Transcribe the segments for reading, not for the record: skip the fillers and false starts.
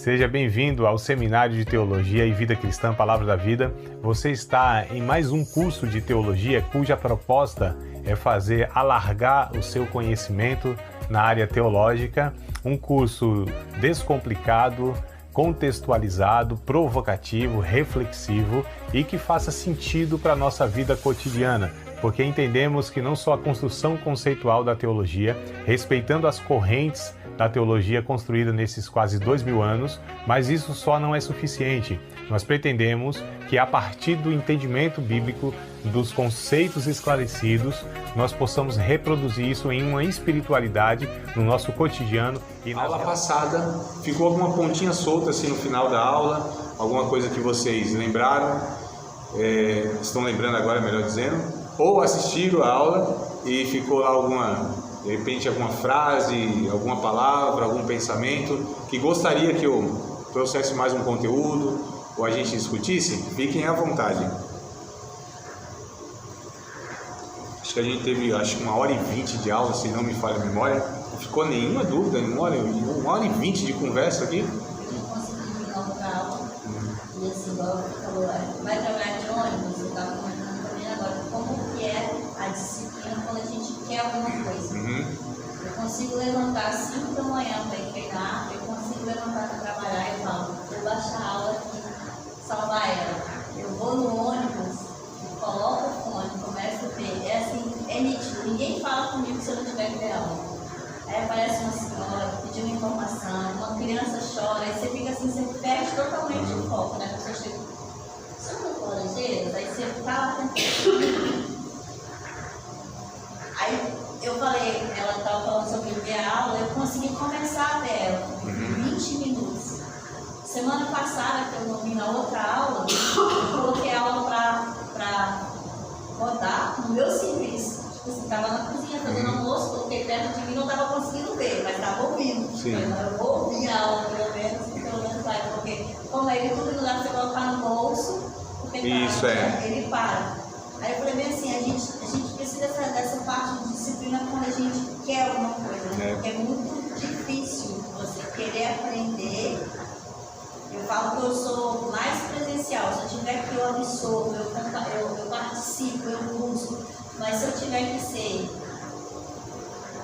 Seja bem-vindo ao Seminário de Teologia e Vida Cristã Palavra da Vida. Você está em mais um curso de teologia cuja proposta é fazer alargar o seu conhecimento na área teológica, um curso descomplicado, contextualizado, provocativo, reflexivo e que faça sentido para a nossa vida cotidiana, porque entendemos que não só a construção conceitual da teologia, respeitando as correntes da teologia construída nesses quase 2000 anos, mas isso só não é suficiente. Nós pretendemos que a partir do entendimento bíblico, dos conceitos esclarecidos, nós possamos reproduzir isso em uma espiritualidade no nosso cotidiano. Na aula passada, ficou alguma pontinha solta assim no final da aula, alguma coisa que vocês lembraram, estão lembrando agora, melhor dizendo, ou assistiram a aula e ficou lá de repente alguma frase, alguma palavra, algum pensamento que gostaria que eu trouxesse mais um conteúdo ou a gente discutisse? Fiquem à vontade. Acho que a gente teve 1h20 de aula, se não me falha a memória. Não ficou nenhuma dúvida, 1h20 de conversa aqui. Eu consegui ir logo para a aula e assim, igual você falou, vai trabalhar de ônibus, eu estava comentando também agora, como que é a disciplina quando a gente quer alguma coisa. Eu consigo levantar às 5 da manhã para ir treinar, eu consigo levantar para trabalhar e falo, vou baixar a aula aqui, salvar ela. Eu vou no ônibus, coloco o fone, começo a ver, é assim, é nítido, ninguém fala comigo se eu não tiver que ver aula. Aí aparece uma senhora pedindo informação, uma criança chora, aí você fica assim, você perde totalmente o foco, né? A pessoa chega, são tecnologias, aí você tá lá tentando. Aí eu falei, ela estava falando sobre ver a aula, eu consegui conversar até ela, 20 minutos. Semana passada, que eu não vim na outra aula, eu coloquei a aula para rodar no meu serviço. Tipo assim, estava na cozinha fazendo almoço, coloquei perto de mim, não estava conseguindo ver, mas estava ouvindo. Eu vou ouvir a aula, pelo menos vai, porque como ele tudo não dá para você colocar no bolso, porque Isso ele para. Aí eu falei bem assim, a gente precisa dessa parte de disciplina quando a gente quer alguma coisa, né? Porque é muito difícil você querer aprender. Eu falo que eu sou mais presencial, se eu tiver que eu absorvo, eu participo, eu busco, mas se eu tiver que ser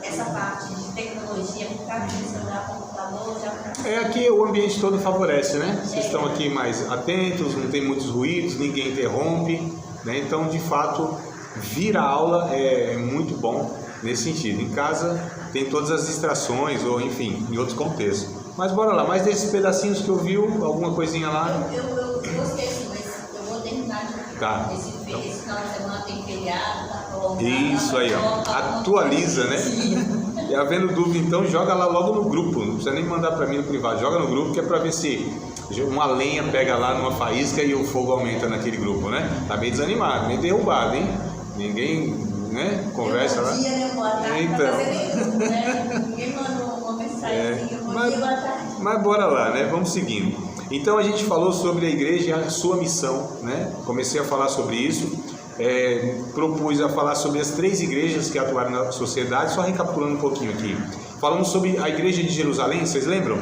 essa parte de tecnologia, ficar aqui no celular, computador, já... Aqui o ambiente todo favorece, né? Vocês estão aqui mais atentos, não tem muitos ruídos, ninguém interrompe, né? Então, de fato, vir a aula é muito bom nesse sentido. Em casa tem todas as distrações, ou enfim, em outros contextos. Mas bora lá, mais desses pedacinhos que eu vi, alguma coisinha lá? Eu gostei sim, mas eu vou terminar de Tá. Esse final de semana tem feriado, tá prolongado. Isso aí, ó. Atualiza, né? E havendo dúvida, então, joga lá logo no grupo. Não precisa nem mandar para mim no privado. Joga no grupo que é para ver se uma lenha pega lá numa faísca e o fogo aumenta naquele grupo, né? Tá meio desanimado, meio derrubado, hein? Ninguém, né? Conversa lá. Bom dia, né? Boa tarde. Então. Né? Ninguém mandou uma mensagem. Bom dia, boa tarde. Mas bora lá, né? Vamos seguindo. Então a gente falou sobre a igreja e a sua missão, né? Comecei a falar sobre isso, propus a falar sobre as 3 igrejas que atuaram na sociedade, só recapitulando um pouquinho aqui. Falamos sobre a igreja de Jerusalém, vocês lembram?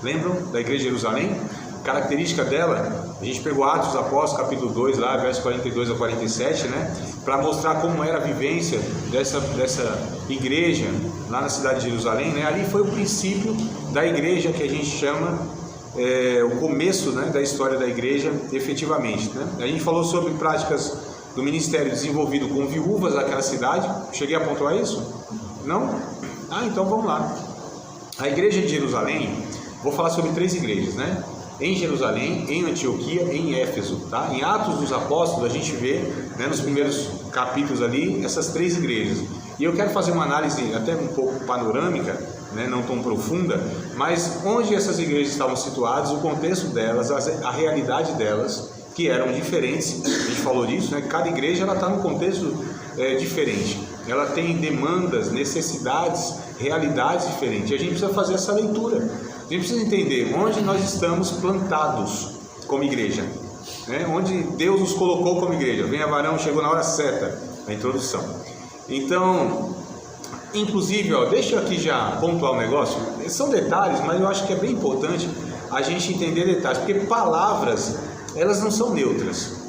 Lembram da igreja de Jerusalém? Característica dela, a gente pegou Atos dos Apóstolos, capítulo 2, lá, versos 42 a 47, né? Para mostrar como era a vivência dessa igreja lá na cidade de Jerusalém, né? Ali foi o princípio da igreja que a gente chama o começo, né, da história da igreja, efetivamente, né? A gente falou sobre práticas do ministério desenvolvido com viúvas daquela cidade. Cheguei a pontuar isso? Não? Então vamos lá. A igreja de Jerusalém, vou falar sobre 3 igrejas, né? Em Jerusalém, em Antioquia e em Éfeso, tá? Em Atos dos Apóstolos a gente vê, né, nos primeiros capítulos ali, essas 3 igrejas. E eu quero fazer uma análise até um pouco panorâmica, né, não tão profunda, mas onde essas igrejas estavam situadas, o contexto delas, a realidade delas, que eram diferentes. A gente falou disso, né? Cada igreja está num contexto diferente. Ela tem demandas, necessidades, realidades diferentes. E a gente precisa fazer essa leitura. A gente precisa entender onde nós estamos plantados como igreja, né? Onde Deus nos colocou como igreja. Venha varão, chegou na hora certa, a introdução. Então, inclusive, deixa eu aqui já pontuar um negócio. São detalhes, mas eu acho que é bem importante a gente entender detalhes, porque palavras, elas não são neutras.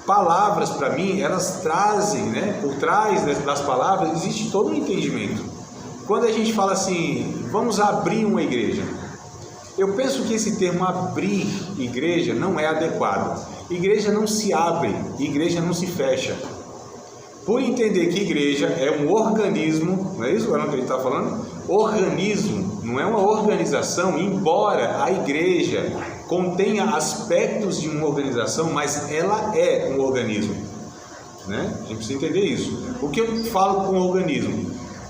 Palavras, para mim, elas trazem, né, por trás das palavras existe todo um entendimento. Quando a gente fala assim, vamos abrir uma igreja, eu penso que esse termo abrir igreja não é adequado. Igreja não se abre, igreja não se fecha. Por entender que igreja é um organismo, não é isso que a gente está falando? Organismo, não é uma organização, embora a igreja contenha aspectos de uma organização, mas ela é um organismo, né? A gente precisa entender isso. O que eu falo com organismo?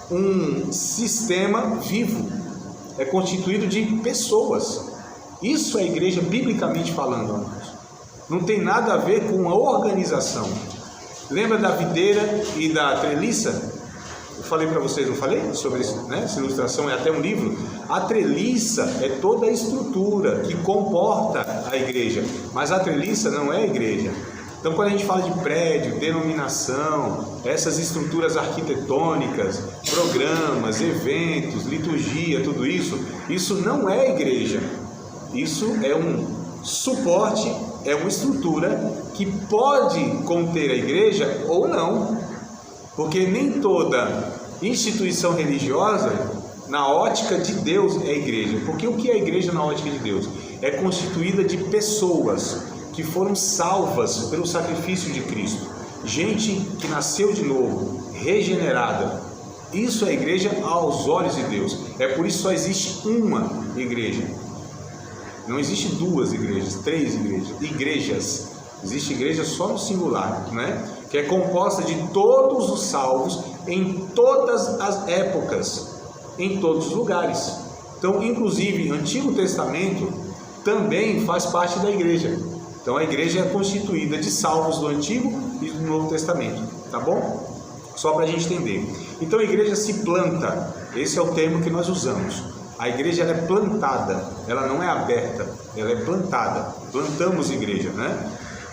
Um sistema vivo, é constituído de pessoas. Isso é igreja biblicamente falando, amados. Não tem nada a ver com uma organização. Lembra da videira e da treliça? Eu falei para vocês, não falei sobre isso, né? Essa ilustração é até um livro. A treliça é toda a estrutura que comporta a igreja, mas a treliça não é a igreja. Então, quando a gente fala de prédio, denominação, essas estruturas arquitetônicas, programas, eventos, liturgia, tudo isso, isso não é igreja. Isso é um suporte, é uma estrutura que pode conter a igreja ou não, porque nem toda instituição religiosa, na ótica de Deus, é igreja. Porque o que é igreja na ótica de Deus? É constituída de pessoas que foram salvas pelo sacrifício de Cristo, gente que nasceu de novo, regenerada. Isso é igreja aos olhos de Deus. É por isso que só existe uma igreja. Não existe duas igrejas, três igrejas. Existe igreja só no singular, né? Que é composta de todos os salvos em todas as épocas, em todos os lugares. Então, inclusive, Antigo Testamento também faz parte da igreja. Então a igreja é constituída de salvos do Antigo e do Novo Testamento, tá bom? Só para a gente entender. Então a igreja se planta, esse é o termo que nós usamos. A igreja ela é plantada, ela não é aberta, ela é plantada. Plantamos igreja, né?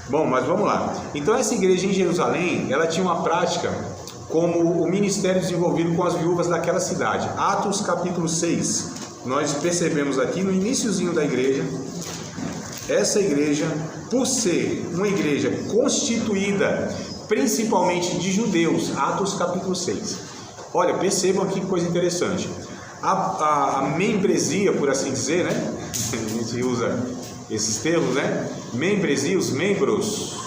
Bom, mas vamos lá. Então essa igreja em Jerusalém, ela tinha uma prática como o ministério desenvolvido com as viúvas daquela cidade. Atos capítulo 6, nós percebemos aqui no iniciozinho da igreja. Essa igreja, por ser uma igreja constituída principalmente de judeus, Atos capítulo 6. Olha, percebam aqui que coisa interessante. A membresia, por assim dizer, né? A gente usa esses termos, né? Membresia, os membros.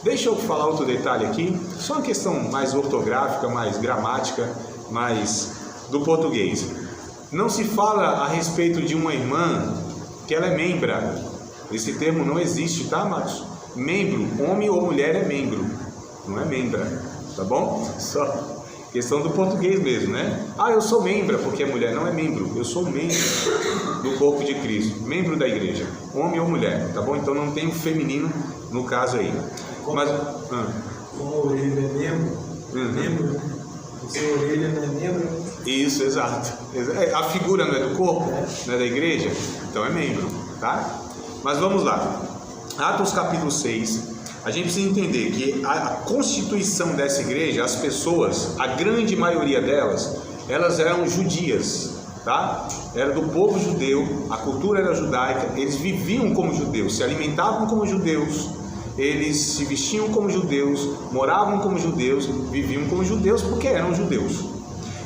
Deixa eu falar outro detalhe aqui, só uma questão mais ortográfica, mais gramática, mais do português. Não se fala a respeito de uma irmã que ela é membra. Esse termo não existe, tá, amados? Membro, homem ou mulher é membro, não é membra, tá bom? Só questão do português mesmo, né? Ah, eu sou membra, porque é mulher, não é membro, eu sou membro do corpo de Cristo, membro da igreja, homem ou mulher, tá bom? Então não tem o feminino no caso aí. Mas, como a orelha é membro, membro, você orelha não é membro. Isso, exato. A figura não é do corpo, não é da igreja, então é membro, tá? Mas vamos lá, Atos capítulo 6, a gente precisa entender que a constituição dessa igreja, as pessoas, a grande maioria delas, elas eram judias, tá? Era do povo judeu, a cultura era judaica, eles viviam como judeus, se alimentavam como judeus, eles se vestiam como judeus, moravam como judeus, viviam como judeus porque eram judeus.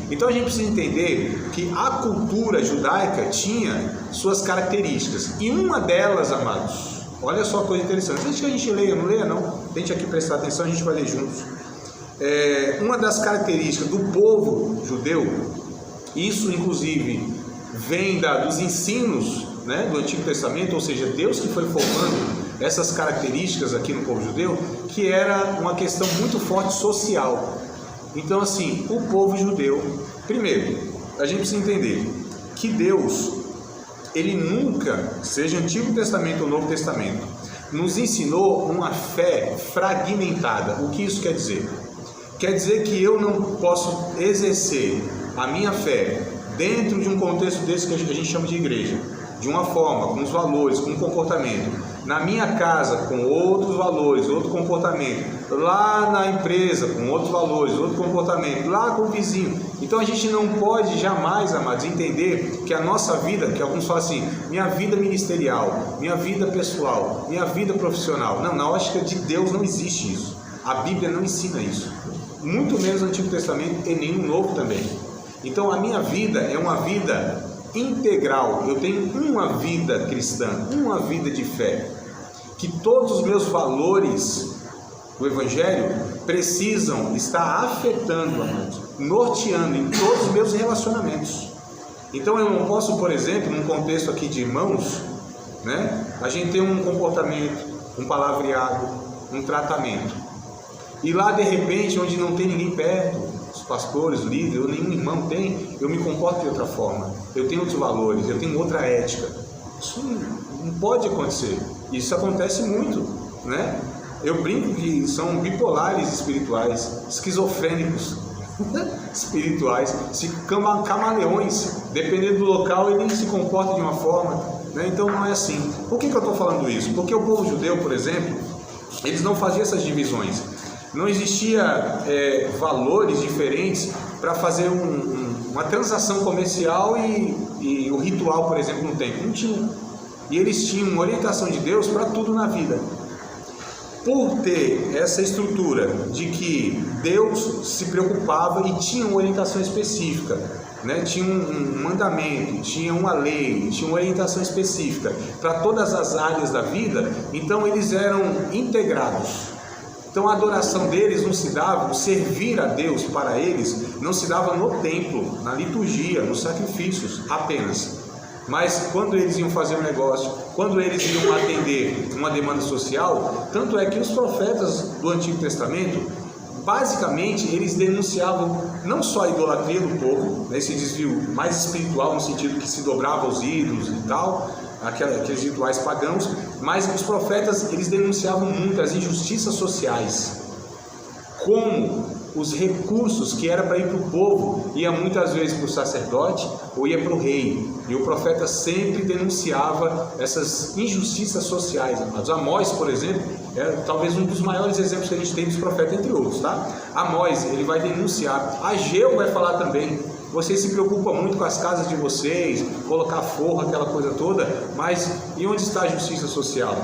Então a gente precisa entender que a cultura judaica tinha suas características. E uma delas, amados, olha só a coisa interessante. Antes que a gente leia, não leia não, tente aqui prestar atenção, a gente vai ler juntos. Uma das características do povo judeu, isso inclusive vem dos ensinos, né, do Antigo Testamento, ou seja, Deus que foi formando essas características aqui no povo judeu, que era uma questão muito forte social. Então assim, o povo judeu, primeiro, a gente precisa entender que Deus, ele nunca, seja Antigo Testamento ou Novo Testamento, nos ensinou uma fé fragmentada. O que isso quer dizer? Quer dizer que eu não posso exercer a minha fé dentro de um contexto desse que a gente chama de igreja, de uma forma, com os valores, com um comportamento, na minha casa com outros valores, outro comportamento, lá na empresa com outros valores, outro comportamento, lá com o vizinho. Então a gente não pode jamais, amados, entender que a nossa vida, que alguns falam assim, minha vida ministerial, minha vida pessoal, minha vida profissional. Não, na ótica de Deus não existe isso. A Bíblia não ensina isso. Muito menos no Antigo Testamento e nem no Novo também. Então a minha vida é uma vida integral. Eu tenho uma vida cristã, uma vida de fé, que todos os meus valores do Evangelho precisam estar afetando, amados, norteando em todos os meus relacionamentos. Então eu não posso, por exemplo, num contexto aqui de irmãos, né, a gente tem um comportamento, um palavreado, um tratamento, e lá de repente, onde não tem ninguém perto, os pastores, líderes, ou nenhum irmão tem, eu me comporto de outra forma, eu tenho outros valores, eu tenho outra ética. Isso não pode acontecer. Isso acontece muito, né? Eu brinco que são bipolares espirituais, esquizofrênicos espirituais, camaleões, dependendo do local ele se comporta de uma forma, né? Então não é assim. Por que eu estou falando isso? Porque o povo judeu, por exemplo, eles não faziam essas divisões. Não existia valores diferentes para fazer uma transação comercial e o ritual, por exemplo, no templo. Não tinha. E eles tinham uma orientação de Deus para tudo na vida. Por ter essa estrutura de que Deus se preocupava e tinha uma orientação específica, né? Tinha um mandamento, tinha uma lei, tinha uma orientação específica para todas as áreas da vida, então eles eram integrados. Então a adoração deles não se dava, o servir a Deus para eles não se dava no templo, na liturgia, nos sacrifícios apenas. Mas quando eles iam fazer um negócio, quando eles iam atender uma demanda social, tanto é que os profetas do Antigo Testamento, basicamente, eles denunciavam não só a idolatria do povo, né, esse desvio mais espiritual, no sentido que se dobrava aos ídolos e tal, aqueles rituais pagãos, mas os profetas, eles denunciavam muito as injustiças sociais, como os recursos que era para ir para o povo, ia muitas vezes para o sacerdote ou ia para o rei, e o profeta sempre denunciava essas injustiças sociais. Amós, por exemplo, é talvez um dos maiores exemplos que a gente tem dos profetas, entre outros, tá? Amós, ele vai denunciar. Ageu vai falar também, vocês se preocupam muito com as casas de vocês, colocar forro, aquela coisa toda, mas e onde está a justiça social?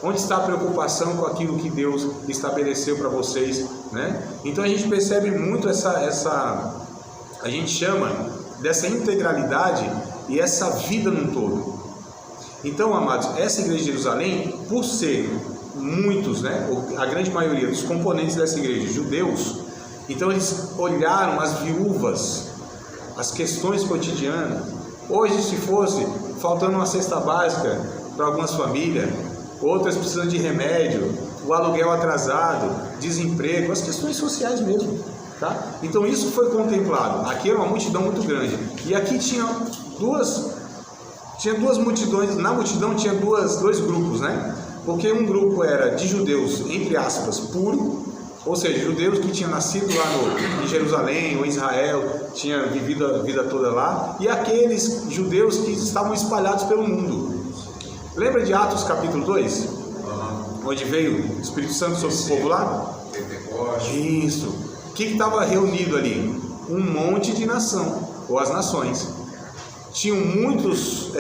Onde está a preocupação com aquilo que Deus estabeleceu para vocês, né? Então a gente percebe muito a gente chama dessa integralidade e essa vida num todo. Então, amados, essa igreja de Jerusalém, por ser muitos, né, a grande maioria dos componentes dessa igreja, judeus, então eles olharam as viúvas, as questões cotidianas. Hoje, se fosse faltando uma cesta básica para algumas famílias, outras precisam de remédio, o aluguel atrasado, desemprego, as questões sociais mesmo, tá? Então isso foi contemplado. Aqui era uma multidão muito grande, e aqui tinha duas multidões. Na multidão tinha dois grupos, né? Porque um grupo era de judeus, entre aspas, puro, ou seja, judeus que tinham nascido lá em Jerusalém ou em Israel, tinham vivido a vida toda lá, e aqueles judeus que estavam espalhados pelo mundo. Lembra de Atos capítulo 2? Onde veio o Espírito Santo sobre o povo lá? Isso. O que estava reunido ali? Um monte de nação, ou as nações. Tinham muitos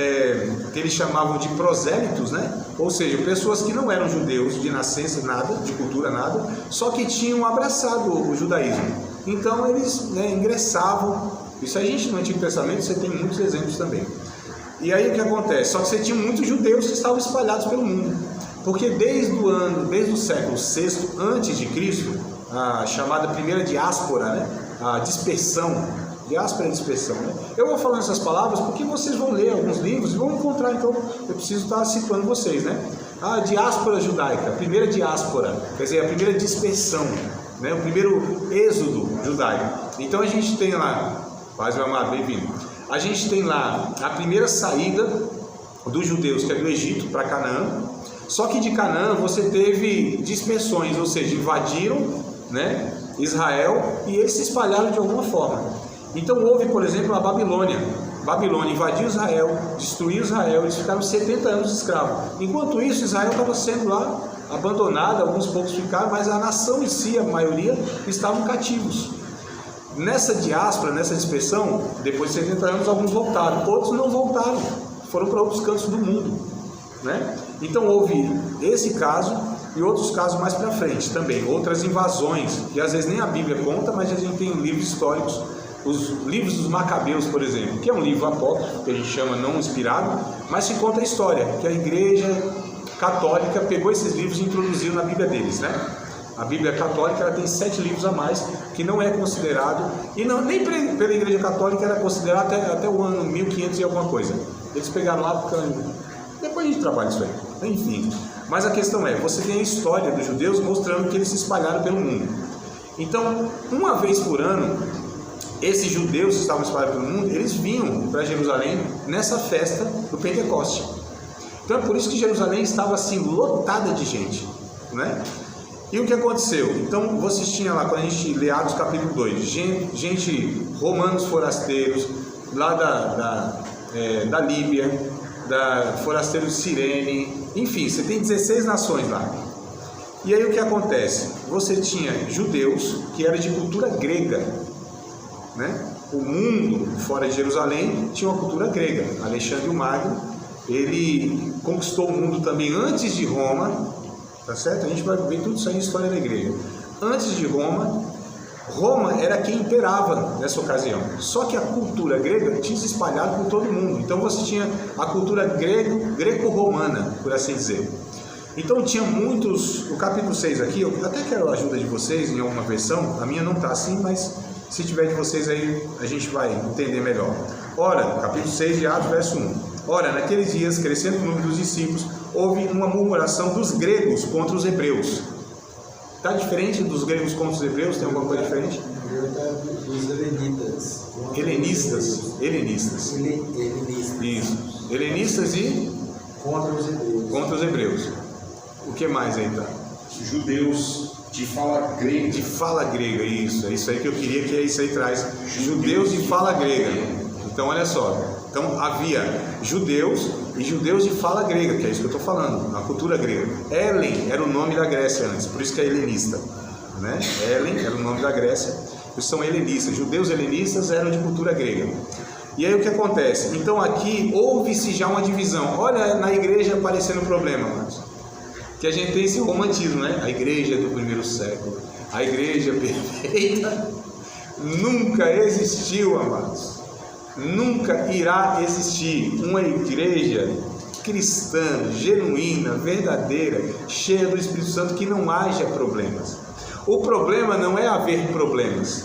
que eles chamavam de prosélitos, né? Ou seja, pessoas que não eram judeus de nascença, nada, de cultura, nada, só que tinham abraçado o judaísmo. Então eles, né, ingressavam. Isso a gente no Antigo Testamento você tem muitos exemplos também. E aí o que acontece? Só que você tinha muitos judeus que estavam espalhados pelo mundo, porque desde o século VI antes de Cristo, a chamada primeira diáspora, né? A dispersão, diáspora e dispersão, né? Eu vou falando essas palavras porque vocês vão ler alguns livros e vão encontrar, então eu preciso estar situando vocês, né? A diáspora judaica, a primeira diáspora, quer dizer, a primeira dispersão, né? O primeiro êxodo judaico. Então a gente tem lá, paz meu amado, bem-vindo. A gente tem lá a primeira saída dos judeus, que é do Egito para Canaã. Só que de Canaã você teve dispersões, ou seja, invadiram, né, Israel, e eles se espalharam de alguma forma. Então houve, por exemplo, a Babilônia. Babilônia invadiu Israel, destruiu Israel, eles ficaram 70 anos escravos. Enquanto isso, Israel estava sendo lá abandonada, alguns poucos ficaram, mas a nação em si, a maioria, estavam cativos. Nessa diáspora, nessa dispersão, depois de 70 anos, alguns voltaram, outros não voltaram, foram para outros cantos do mundo, né? Então houve esse caso e outros casos mais para frente também, outras invasões, que às vezes nem a Bíblia conta, mas a gente tem livros históricos, os livros dos Macabeus, por exemplo, que é um livro apócrifo, que a gente chama não inspirado, mas que conta a história, que a igreja católica pegou esses livros e introduziu na Bíblia deles, né? A Bíblia católica ela tem 7 livros a mais, que não é considerado, e não, nem pela igreja católica era considerado até o ano 1500 e alguma coisa. Eles pegaram lá, porque depois a gente trabalha isso aí, enfim. Mas a questão é, você tem a história dos judeus mostrando que eles se espalharam pelo mundo. Então, uma vez por ano, esses judeus que estavam espalhados pelo mundo, eles vinham para Jerusalém nessa festa do Pentecoste. Então é por isso que Jerusalém estava assim, lotada de gente, né? E o que aconteceu? Então vocês tinham lá, quando a gente lê Atos capítulo 2, gente romanos forasteiros, lá da Líbia, forasteiros de Cirene, enfim, você tem 16 nações lá. E aí o que acontece? Você tinha judeus que eram de cultura grega, né? O mundo fora de Jerusalém tinha uma cultura grega. Alexandre o Magno, ele conquistou o mundo também antes de Roma, tá certo? A gente vai ver tudo isso aí na história da igreja. Antes de Roma, Roma era quem imperava nessa ocasião. Só que a cultura grega tinha se espalhado por todo mundo. Então você tinha a cultura greco-romana, por assim dizer. Então tinha muitos, o capítulo 6 aqui, eu até quero a ajuda de vocês em alguma versão, a minha não está assim, mas se tiver de vocês aí, a gente vai entender melhor. Ora, capítulo 6 de Atos, verso 1. Ora, naqueles dias, crescendo o número dos discípulos, houve uma murmuração dos gregos contra os hebreus. Está diferente dos gregos contra os hebreus? Tem alguma coisa diferente? Dos helenitas. Helenistas. Isso. Helenistas e? Contra os hebreus. O que mais aí, tá? Judeus de fala grega. De fala grega, isso. É isso aí que eu queria, que é isso aí traz. Judeus de fala grega. Então, olha só. Então, havia judeus e judeus de fala grega, que é isso que eu estou falando, na cultura grega. Helen era o nome da Grécia antes, por isso que é helenista, né? Helen era o nome da Grécia, eles são helenistas. Judeus helenistas eram de cultura grega. E aí o que acontece? Então aqui houve-se já uma divisão. Olha na igreja aparecendo um problema, mas que a gente tem esse romantismo, né? A igreja do primeiro século, a igreja perfeita, nunca existiu, amados. Nunca irá existir uma igreja cristã, genuína, verdadeira, cheia do Espírito Santo, que não haja problemas. O problema não é haver problemas.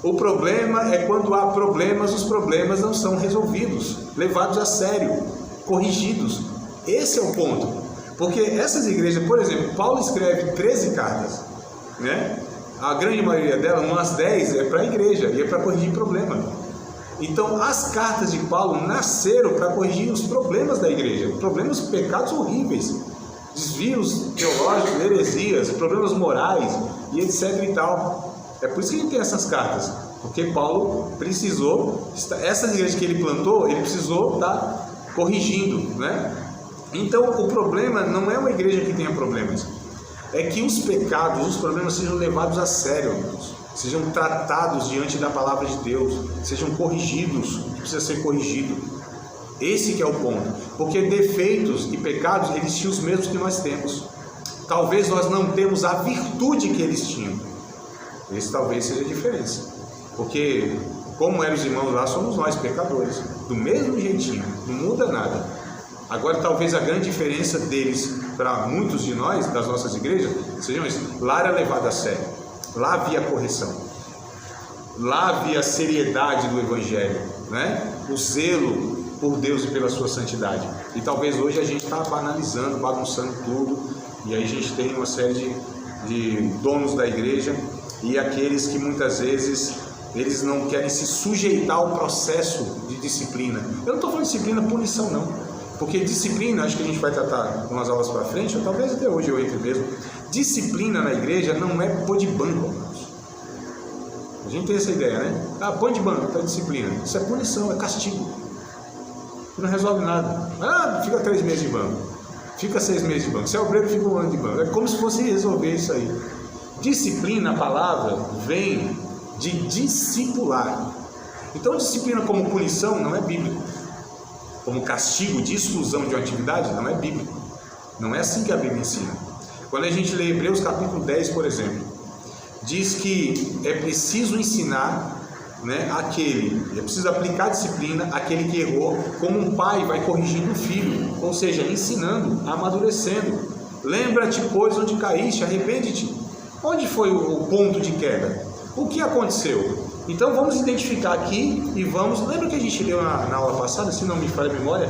O problema é quando há problemas, os problemas não são resolvidos, levados a sério, corrigidos. Esse é o ponto. Porque essas igrejas, por exemplo, Paulo escreve 13 cartas, né? A grande maioria delas, umas 10, é para a igreja e é para corrigir problema. Então, as cartas de Paulo nasceram para corrigir os problemas da igreja, problemas, pecados horríveis, desvios teológicos, heresias, problemas morais e etc e tal. É por isso que a gente tem essas cartas, porque Paulo precisou, essas igrejas que ele plantou, ele precisou estar corrigindo, né? Então, o problema não é uma igreja que tenha problemas, é que os pecados, os problemas sejam levados a sério, amigos. Sejam tratados diante da palavra de Deus, sejam corrigidos, precisa ser corrigido. Esse que é o ponto, porque defeitos e pecados, eles tinham os mesmos que nós temos. Talvez nós não temos a virtude que eles tinham. Esse talvez seja a diferença, porque como eram os irmãos lá, somos nós pecadores, do mesmo jeitinho, não muda nada. Agora talvez a grande diferença deles para muitos de nós, das nossas igrejas, sejam isso, lá era levado a sério. Lá havia correção, lá havia a seriedade do Evangelho, né? O zelo por Deus e pela sua santidade. E talvez hoje a gente está banalizando, bagunçando tudo, e aí a gente tem uma série de donos da igreja e aqueles que muitas vezes eles não querem se sujeitar ao processo de disciplina. Eu não estou falando de disciplina, punição não, porque disciplina, acho que a gente vai tratar umas aulas para frente, ou talvez até hoje eu entre mesmo. Disciplina na igreja não é pôr de banco, amados. A gente tem essa ideia, né? Ah, põe de banco, tá disciplina. Isso é punição, é castigo. E não resolve nada. Fica 3 meses de banco, fica 6 meses de banco. Se é obreiro, fica 1 ano de banco. É como se fosse resolver isso aí. Disciplina, a palavra, vem de discipular. Então, disciplina como punição não é bíblico. Como castigo de exclusão de uma atividade, não é bíblico. Não é assim que a Bíblia ensina. Quando a gente lê Hebreus capítulo 10, por exemplo, diz que é preciso ensinar, né, é preciso aplicar disciplina àquele que errou, como um pai vai corrigindo o filho, ou seja, ensinando, amadurecendo. Lembra-te, pois, onde caíste, arrepende-te. Onde foi o ponto de queda? O que aconteceu? Então vamos identificar aqui e vamos... Lembra que a gente leu na aula passada, se não me falha a memória?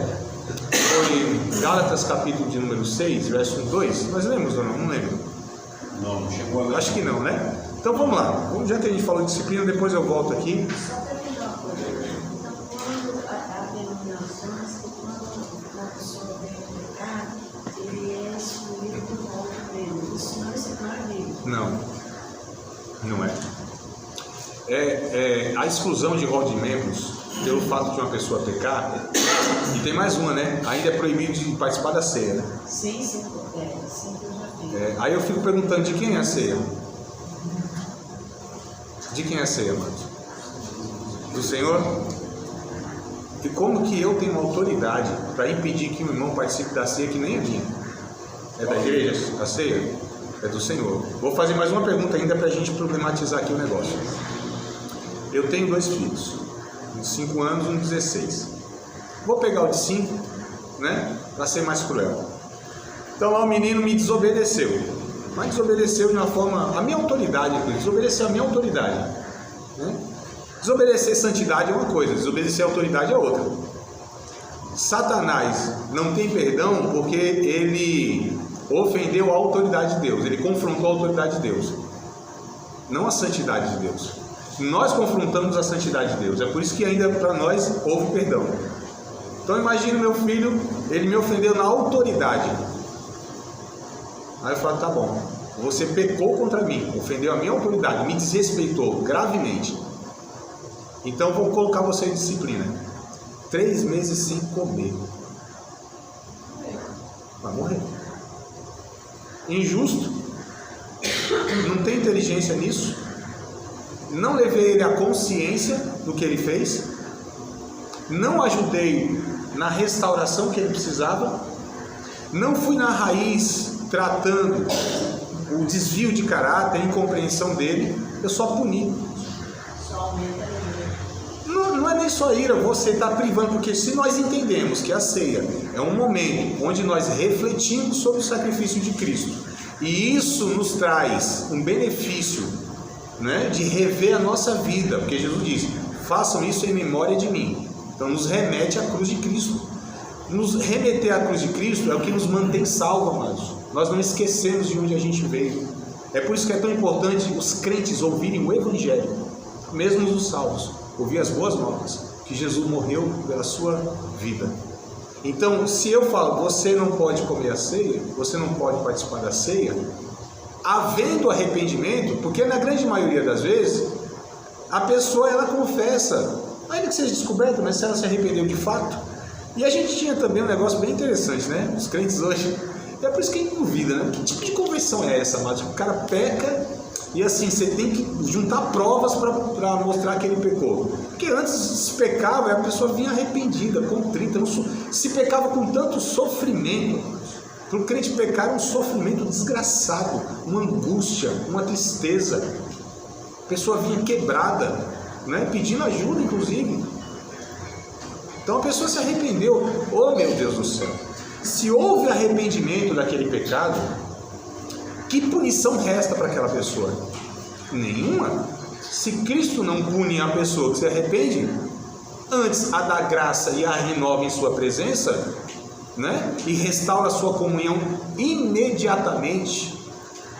Foi Gálatas capítulo de número 6, verso 2. Nós lemos ou não? Não lembro. Não chegou a ler. Acho que não, né? Então vamos lá. Já que a gente falou de disciplina, depois eu volto aqui. Só para ter uma coisa. Então, quando a denominação, quando uma pessoa vem pecar, ele é excluído do rol dele. Isso não é separar dele. Não é. A exclusão de rol de membros, pelo fato de uma pessoa pecar, e tem mais uma, né? Ainda é proibido de participar da ceia, né? Sim, eu já vi. Aí eu fico perguntando, de quem é a ceia? De quem é a ceia, amados? Do Senhor? E como que eu tenho autoridade para impedir que um irmão participe da ceia que nem é minha? É da igreja? A ceia? É do Senhor. Vou fazer mais uma pergunta ainda para a gente problematizar aqui o negócio. Eu tenho 2 filhos, um de 5 anos e um de 16. Vou pegar o de 5, né, para ser mais cruel. Então lá o menino me desobedeceu, mas desobedeceu de uma forma, a minha autoridade, desobedeceu a minha autoridade, né? Desobedecer santidade é uma coisa, desobedecer a autoridade é outra. Satanás não tem perdão porque ele ofendeu a autoridade de Deus, ele confrontou a autoridade de Deus, não a santidade de Deus. Nós confrontamos a santidade de Deus, é por isso que ainda para nós houve perdão. Então imagine meu filho, ele me ofendeu na autoridade. Aí eu falo, tá bom, você pecou contra mim, ofendeu a minha autoridade, me desrespeitou gravemente. Então vou colocar você em disciplina. 3 meses sem comer. Vai morrer. Injusto. Não tem inteligência nisso. Não levei ele à consciência do que ele fez. Não ajudei na restauração que ele precisava. Não fui na raiz tratando o desvio de caráter, a incompreensão dele. Eu só puni. Só aumenta a ira. Não é nem só ira, você está privando, porque se nós entendemos que a ceia é um momento onde nós refletimos sobre o sacrifício de Cristo, e isso nos traz um benefício, né, de rever a nossa vida, porque Jesus diz, façam isso em memória de mim. Então nos remete à cruz de Cristo. Nos remeter à cruz de Cristo é o que nos mantém salvos, amados. Nós não esquecemos de onde a gente veio. É por isso que é tão importante os crentes ouvirem o Evangelho, mesmo os salvos, ouvir as boas novas, que Jesus morreu pela sua vida. Então, se eu falo, você não pode comer a ceia, você não pode participar da ceia, havendo arrependimento, porque na grande maioria das vezes, a pessoa ela confessa, ainda que seja descoberta, mas se ela se arrependeu de fato. E a gente tinha também um negócio bem interessante, né? Os crentes hoje, é por isso que a gente duvida, né? Que tipo de conversão é essa, mas o cara peca e assim, você tem que juntar provas para mostrar que ele pecou. Porque antes se pecava e a pessoa vinha arrependida, contrita, se pecava com tanto sofrimento. Para o crente pecar é um sofrimento desgraçado, uma angústia, uma tristeza. A pessoa vinha quebrada, né? Pedindo ajuda, inclusive. Então a pessoa se arrependeu. Oh meu Deus do céu! Se houve arrependimento daquele pecado, que punição resta para aquela pessoa? Nenhuma. Se Cristo não pune a pessoa que se arrepende, antes a dá graça e a renova em sua presença, né? E restaura a sua comunhão imediatamente,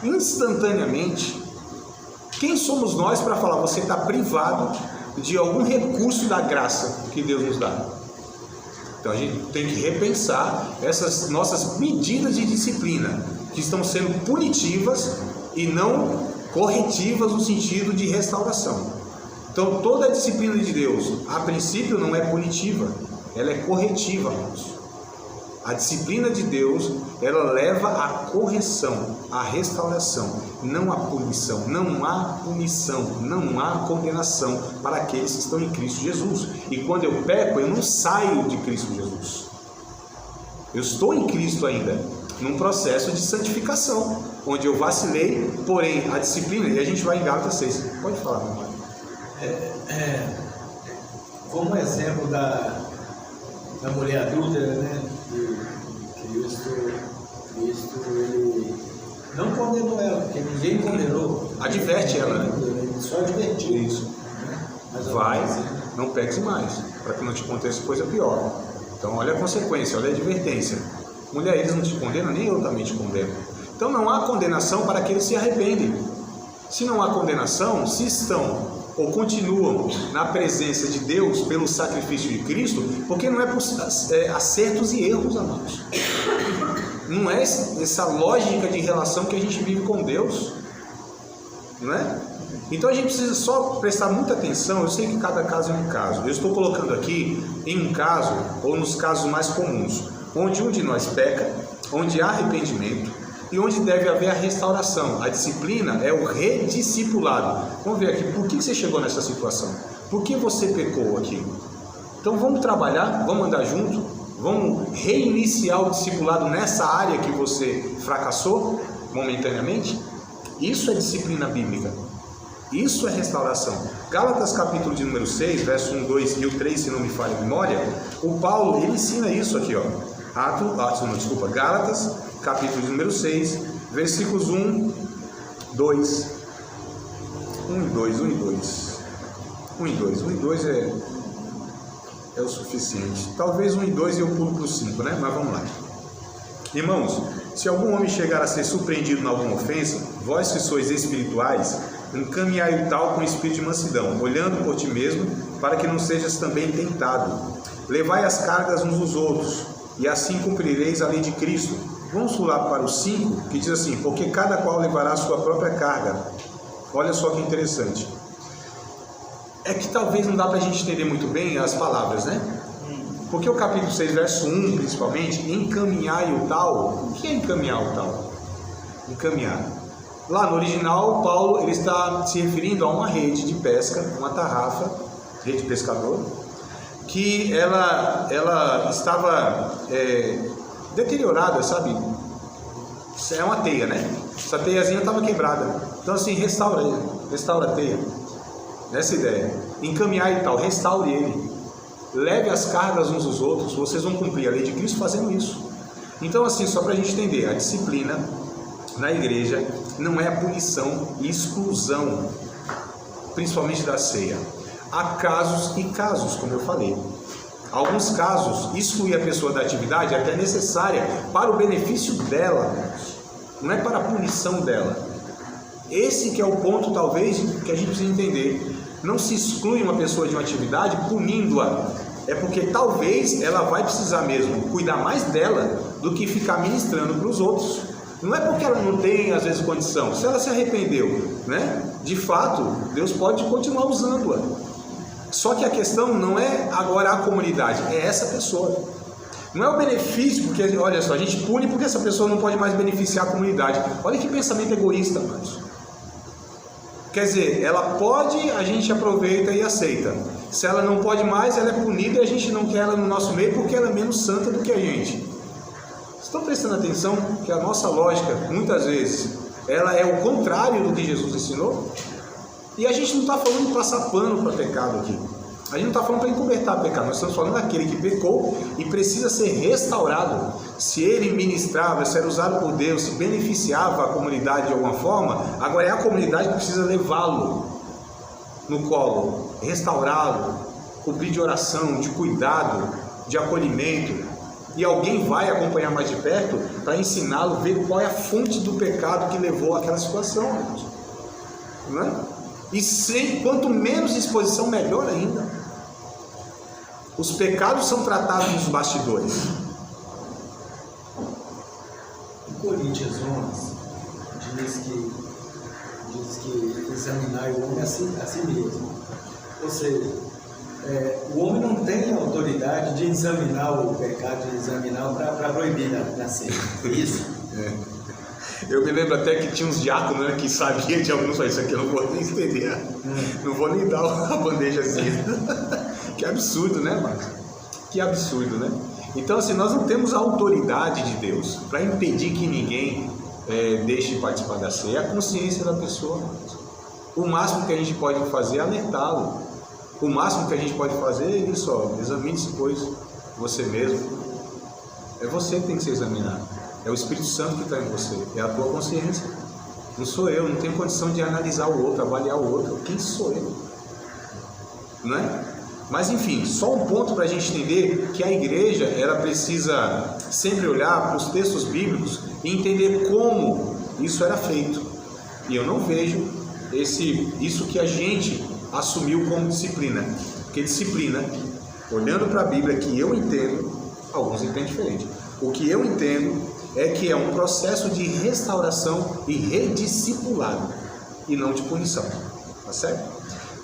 instantaneamente. Quem somos nós para falar, você está privado de algum recurso da graça que Deus nos dá? Então a gente tem que repensar essas nossas medidas de disciplina, que estão sendo punitivas e não corretivas no sentido de restauração. Então toda a disciplina de Deus, a princípio, não é punitiva, ela é corretiva, irmãos. A disciplina de Deus, ela leva à correção, à restauração, não à punição. Não há punição, não há condenação para aqueles que estão em Cristo Jesus. E quando eu peco, eu não saio de Cristo Jesus. Eu estou em Cristo ainda, num processo de santificação, onde eu vacilei, porém a disciplina, e a gente vai em Gálatas 6. Pode falar, meu irmão. Como exemplo da mulher adúltera, né? Cristo ele não condenou ela, porque ninguém condenou. Adverte ela, né? Ele só advertiu. Isso. Vai, não peques mais, para que não te aconteça coisa pior. Então olha a consequência, olha a advertência. Mulher, eles não te condenam, nem eu também te condeno. Então não há condenação para aqueles que se arrependem. Se não há condenação, se estão ou continuam na presença de Deus pelo sacrifício de Cristo, porque não é por acertos e erros, amados. Não é essa lógica de relação que a gente vive com Deus, não é? Então a gente precisa só prestar muita atenção. Eu sei que cada caso é um caso. Eu estou colocando aqui em um caso, ou nos casos mais comuns, onde um de nós peca, onde há arrependimento, e onde deve haver a restauração. A disciplina é o rediscipulado. Vamos ver aqui, por que você chegou nessa situação? Por que você pecou aqui? Então vamos trabalhar, vamos andar junto, vamos reiniciar o discipulado nessa área que você fracassou momentaneamente. Isso é disciplina bíblica. Isso é restauração. Gálatas capítulo de número 6, verso 1, 2 e o 3, se não me falha a memória, o Paulo, ele ensina isso aqui, ó. Gálatas, capítulo de número 6, versículos 1, 2. 1 e 2, 1 e 2. 1 e 2, 1 e 2 é o suficiente. Talvez 1 e 2 e eu pulo para o 5, né? Mas vamos lá. Irmãos, se algum homem chegar a ser surpreendido em alguma ofensa, vós que sois espirituais, encaminhai o tal com espírito de mansidão, olhando por ti mesmo, para que não sejas também tentado. Levai as cargas uns dos outros, e assim cumprireis a lei de Cristo. Vamos pular para o 5, que diz assim: porque cada qual levará a sua própria carga. Olha só que interessante. É que talvez não dá para a gente entender muito bem as palavras, né? Porque o capítulo 6, verso 1, principalmente, encaminhai o tal. O que é encaminhar o tal? Encaminhar. Lá no original, Paulo ele está se referindo a uma rede de pesca, uma tarrafa, rede pescador, que ela estava deteriorada, sabe? É uma teia, né? Essa teiazinha estava quebrada. Então assim, restaura a teia. Essa ideia. Encaminhar e tal, restaure ele. Leve as cargas uns dos outros. Vocês vão cumprir a lei de Cristo fazendo isso. Então assim, só para a gente entender, a disciplina na igreja não é a punição e exclusão, principalmente da ceia. Há casos e casos, como eu falei. Alguns casos, excluir a pessoa da atividade é até necessária para o benefício dela, não é para a punição dela. Esse que é o ponto, talvez, que a gente precisa entender. Não se exclui uma pessoa de uma atividade punindo-a. É porque talvez ela vai precisar mesmo cuidar mais dela do que ficar ministrando para os outros. Não é porque ela não tem, às vezes, condição. Se ela se arrependeu, né? De fato, Deus pode continuar usando-a. Só que a questão não é agora a comunidade, é essa pessoa. Não é o benefício, porque, olha só, a gente pune porque essa pessoa não pode mais beneficiar a comunidade. Olha que pensamento egoísta, mas. Quer dizer, ela pode, a gente aproveita e aceita. Se ela não pode mais, ela é punida e a gente não quer ela no nosso meio porque ela é menos santa do que a gente. Estão prestando atenção que a nossa lógica, muitas vezes, ela é o contrário do que Jesus ensinou? E a gente não está falando de passar pano para pecado aqui. A gente não está falando para encobertar pecado. Nós estamos falando daquele que pecou e precisa ser restaurado. Se ele ministrava, se era usado por Deus, se beneficiava a comunidade de alguma forma, agora é a comunidade que precisa levá-lo no colo, restaurá-lo, cobrir de oração, de cuidado, de acolhimento. E alguém vai acompanhar mais de perto para ensiná-lo, ver qual é a fonte do pecado que levou àquela situação. Não é? E quanto menos exposição, melhor ainda. Os pecados são tratados nos bastidores. Em Coríntios 11, diz que examinar o homem a si mesmo. Ou seja, o homem não tem autoridade de examinar o pecado, de examinar para proibir nascer. Isso. Eu me lembro até que tinha uns diáconos, né, que sabiam de alguns, isso aqui eu não vou nem entender, não vou nem dar a bandejazinha. Que absurdo, né, Marcos? Que absurdo, né? Então, assim, nós não temos a autoridade de Deus para impedir que ninguém deixe de participar da ceia. É a consciência da pessoa. O máximo que a gente pode fazer é alertá-lo. O máximo que a gente pode fazer é isso, ó, examine-se, pois, você mesmo. É você que tem que se examinar. É o Espírito Santo que está em você. É a tua consciência. Não sou eu. Não tenho condição de analisar o outro, avaliar o outro. Quem sou eu? Não é? Mas, enfim, só um ponto para a gente entender que a igreja, ela precisa sempre olhar para os textos bíblicos e entender como isso era feito. E eu não vejo isso que a gente assumiu como disciplina. Porque disciplina, olhando para a Bíblia, que eu entendo, alguns entendem diferente. O que eu entendo é que é um processo de restauração e rediscipulado, e não de punição. Tá certo?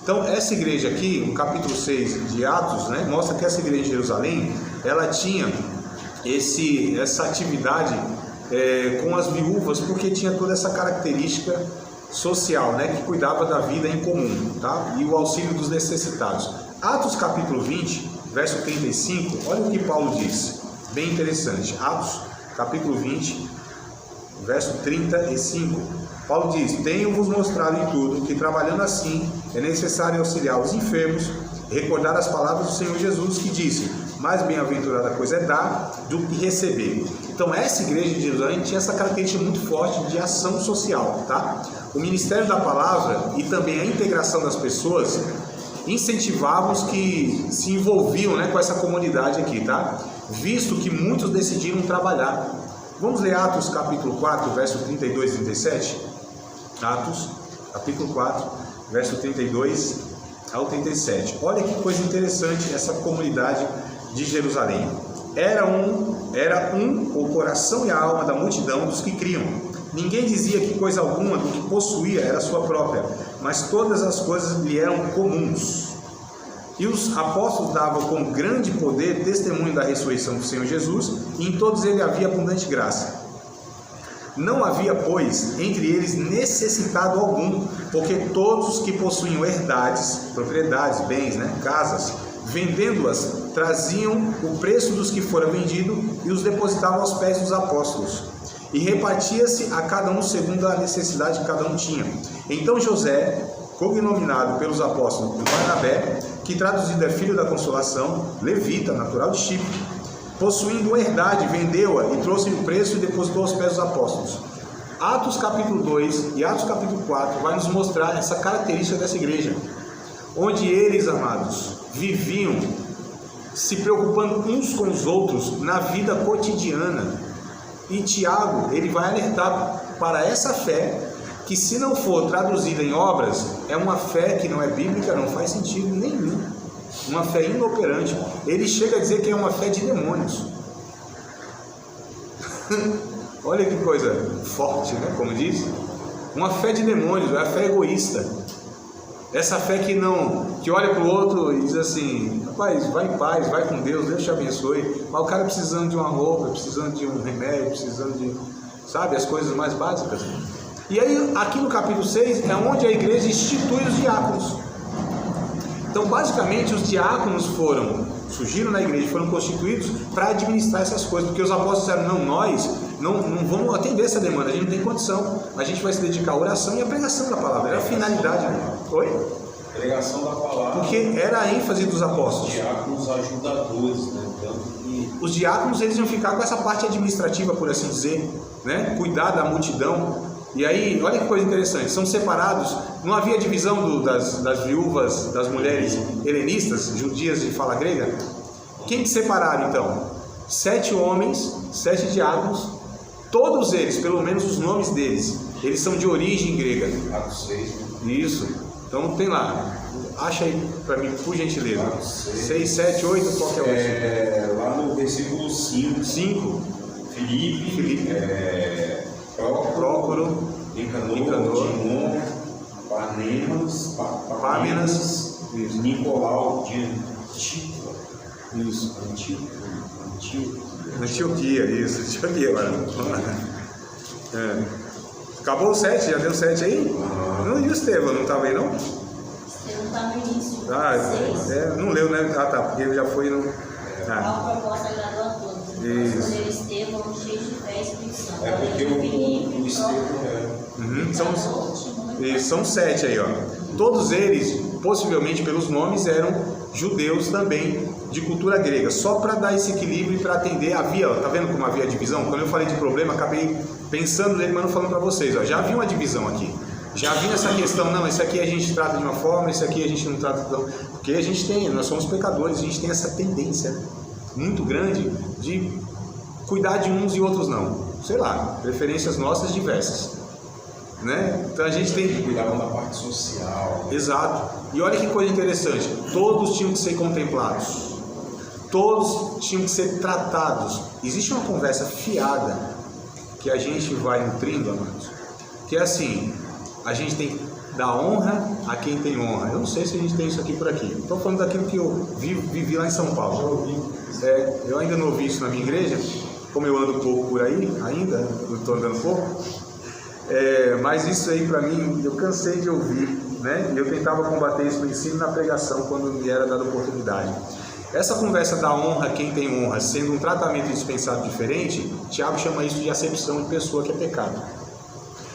Então, essa igreja aqui, no capítulo 6 de Atos, né, mostra que essa igreja de Jerusalém, ela tinha essa atividade com as viúvas, porque tinha toda essa característica social, né, que cuidava da vida em comum, tá? E o auxílio dos necessitados. Atos capítulo 20, verso 35, olha o que Paulo diz, bem interessante. Atos capítulo 20, verso 35, Paulo diz: tenho-vos mostrado em tudo que, trabalhando assim, é necessário auxiliar os enfermos, recordar as palavras do Senhor Jesus, que disse: mais bem-aventurada coisa é dar do que receber. Então, essa igreja de Jerusalém tinha essa característica muito forte de ação social, tá? O ministério da palavra e também a integração das pessoas incentivavam os que se envolviam, né, com essa comunidade aqui, tá? Visto que muitos decidiram trabalhar. Vamos ler Atos capítulo 4, verso 32 e 37? Atos capítulo 4, verso 32 ao 37. Olha que coisa interessante essa comunidade de Jerusalém. Era um o coração e a alma da multidão dos que criam. Ninguém dizia que coisa alguma do que possuía era sua própria, mas todas as coisas lhe eram comuns. E os apóstolos davam com grande poder testemunho da ressurreição do Senhor Jesus, e em todos eles havia abundante graça. Não havia, pois, entre eles necessitado algum, porque todos os que possuíam herdades, propriedades, bens, né, casas, vendendo-as, traziam o preço dos que foram vendidos e os depositavam aos pés dos apóstolos. E repartia-se a cada um segundo a necessidade que cada um tinha. Então José, cognominado pelos apóstolos Barnabé, que traduzido é filho da consolação, levita, natural de Chipre, possuindo uma herdade, vendeu-a e trouxe o preço e depositou aos pés dos apóstolos. Atos capítulo 2 e Atos capítulo 4 vai nos mostrar essa característica dessa igreja, onde eles, amados, viviam se preocupando uns com os outros na vida cotidiana. E Tiago, ele vai alertar para essa fé, que se não for traduzida em obras, é uma fé que não é bíblica, não faz sentido nenhum. Uma fé inoperante. Ele chega a dizer que é uma fé de demônios. Olha que coisa forte, né? Como diz. Uma fé de demônios, é a fé egoísta. Essa fé que olha para o outro e diz assim: rapaz, vai em paz, vai com Deus, Deus te abençoe. Mas o cara precisando de uma roupa, precisando de um remédio, precisando de, sabe, as coisas mais básicas. E aí, aqui no capítulo 6, é onde a igreja institui os diáconos. Então, basicamente, os diáconos surgiram na igreja, foram constituídos para administrar essas coisas, porque os apóstolos disseram: não, nós não vamos atender essa demanda, a gente não tem condição, a gente vai se dedicar à oração e à pregação da palavra. Era a finalidade, né? Oi? Pregação da palavra. Porque era a ênfase dos apóstolos. Os diáconos ajudadores, né? Os diáconos, eles iam ficar com essa parte administrativa, por assim dizer, né? Cuidar da multidão. E aí, olha que coisa interessante, são separados, não havia divisão das viúvas, das mulheres helenistas, judias de fala grega. Quem que separaram então? 7 homens, 7 diáconos, todos eles, pelo menos os nomes deles, eles são de origem grega. Atos 6. Isso, então tem lá, acha aí para mim, por gentileza. 6, 7, 8, qual que é o lá no versículo 5. 5. Filipe. Prócoro, Nicanor, Timon, Parmenas, Nicolau, Antíoco. Isso. Antioquia. Antioquia, isso. Antioquia agora. É. Acabou o 7? Já deu 7 aí? Não, e o Estevão? Não estava aí, não? Estevão está no início. Não leu, né? Ah, tá, porque ele já foi no... A proposta agradou a todos. Então, escolher Estevão cheio de fé e Espírito Santo. É porque o Estevão São 7 aí, ó. Todos eles, possivelmente pelos nomes, eram judeus também de cultura grega. Só para dar esse equilíbrio e para atender, havia, ó, tá vendo como havia divisão? Quando eu falei de problema, acabei pensando nele, mas não falando para vocês, ó. Já havia uma divisão aqui. Já havia essa questão, não, esse aqui a gente trata de uma forma, esse aqui a gente não trata de outra. Porque a gente tem, nós somos pecadores, a gente tem essa tendência muito grande de cuidar de uns e outros não. Sei lá, preferências nossas diversas, né? Então a gente tem que cuidar da parte social. Exato. E olha que coisa interessante, todos tinham que ser contemplados, todos tinham que ser tratados. Existe uma conversa fiada que a gente vai nutrindo, amados, que é assim: a gente tem que dar honra a quem tem honra. Eu não sei se a gente tem isso aqui por aqui. Estou falando daquilo que eu vivi lá em São Paulo. Eu ainda não ouvi isso na minha igreja, como eu ando pouco por aí, ainda, eu estou andando pouco. Mas isso aí para mim, eu cansei de ouvir, né? E eu tentava combater isso no ensino e na pregação quando me era dada oportunidade. Essa conversa da honra a quem tem honra, sendo um tratamento dispensado diferente, Tiago chama isso de acepção de pessoa, que é pecado.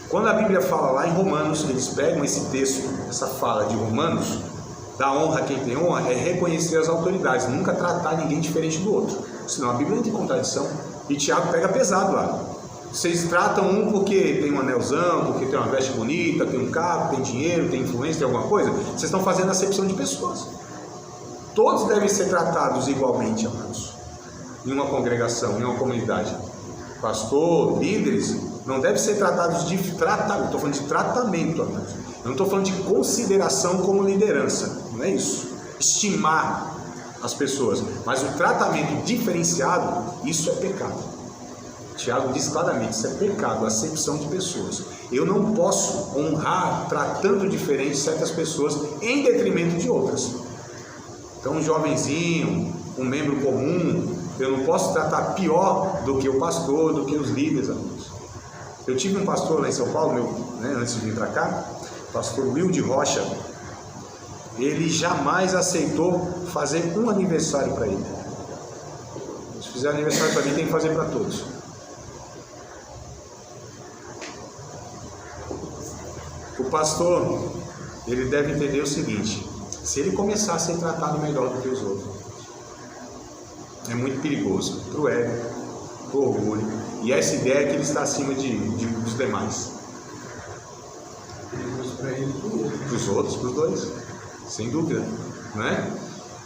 Quando a Bíblia fala lá em Romanos, eles pegam esse texto, essa fala de Romanos, da honra a quem tem honra, é reconhecer as autoridades, nunca tratar ninguém diferente do outro. Senão a Bíblia entra em contradição. E Tiago pega pesado lá. Vocês tratam um porque tem um anelzão, porque tem uma veste bonita, tem um carro, tem dinheiro, tem influência, tem alguma coisa. Vocês estão fazendo acepção de pessoas. Todos devem ser tratados igualmente, amados, em uma congregação, em uma comunidade. Pastor, líderes, não devem ser tratados de tratamento. Estou falando de tratamento, amados. Eu não estou falando de consideração como liderança. Não é isso. Estimar as pessoas. Mas o tratamento diferenciado, isso é pecado. Tiago diz claramente, isso é pecado, acepção de pessoas. Eu não posso honrar tratando diferente certas pessoas em detrimento de outras. Então um jovenzinho, um membro comum, eu não posso tratar pior do que o pastor, do que os líderes, amigos. Eu tive um pastor lá em São Paulo, antes de vir para cá, o pastor Wilde Rocha. Ele jamais aceitou fazer um aniversário para ele. Se fizer aniversário para mim, tem que fazer para todos. O pastor, ele deve entender o seguinte: se ele começar a ser tratado melhor do que os outros, é muito perigoso para o ego, para o orgulho, e essa ideia é que ele está acima dos demais. Perigoso para ele e para os outros, para os dois, sem dúvida, né?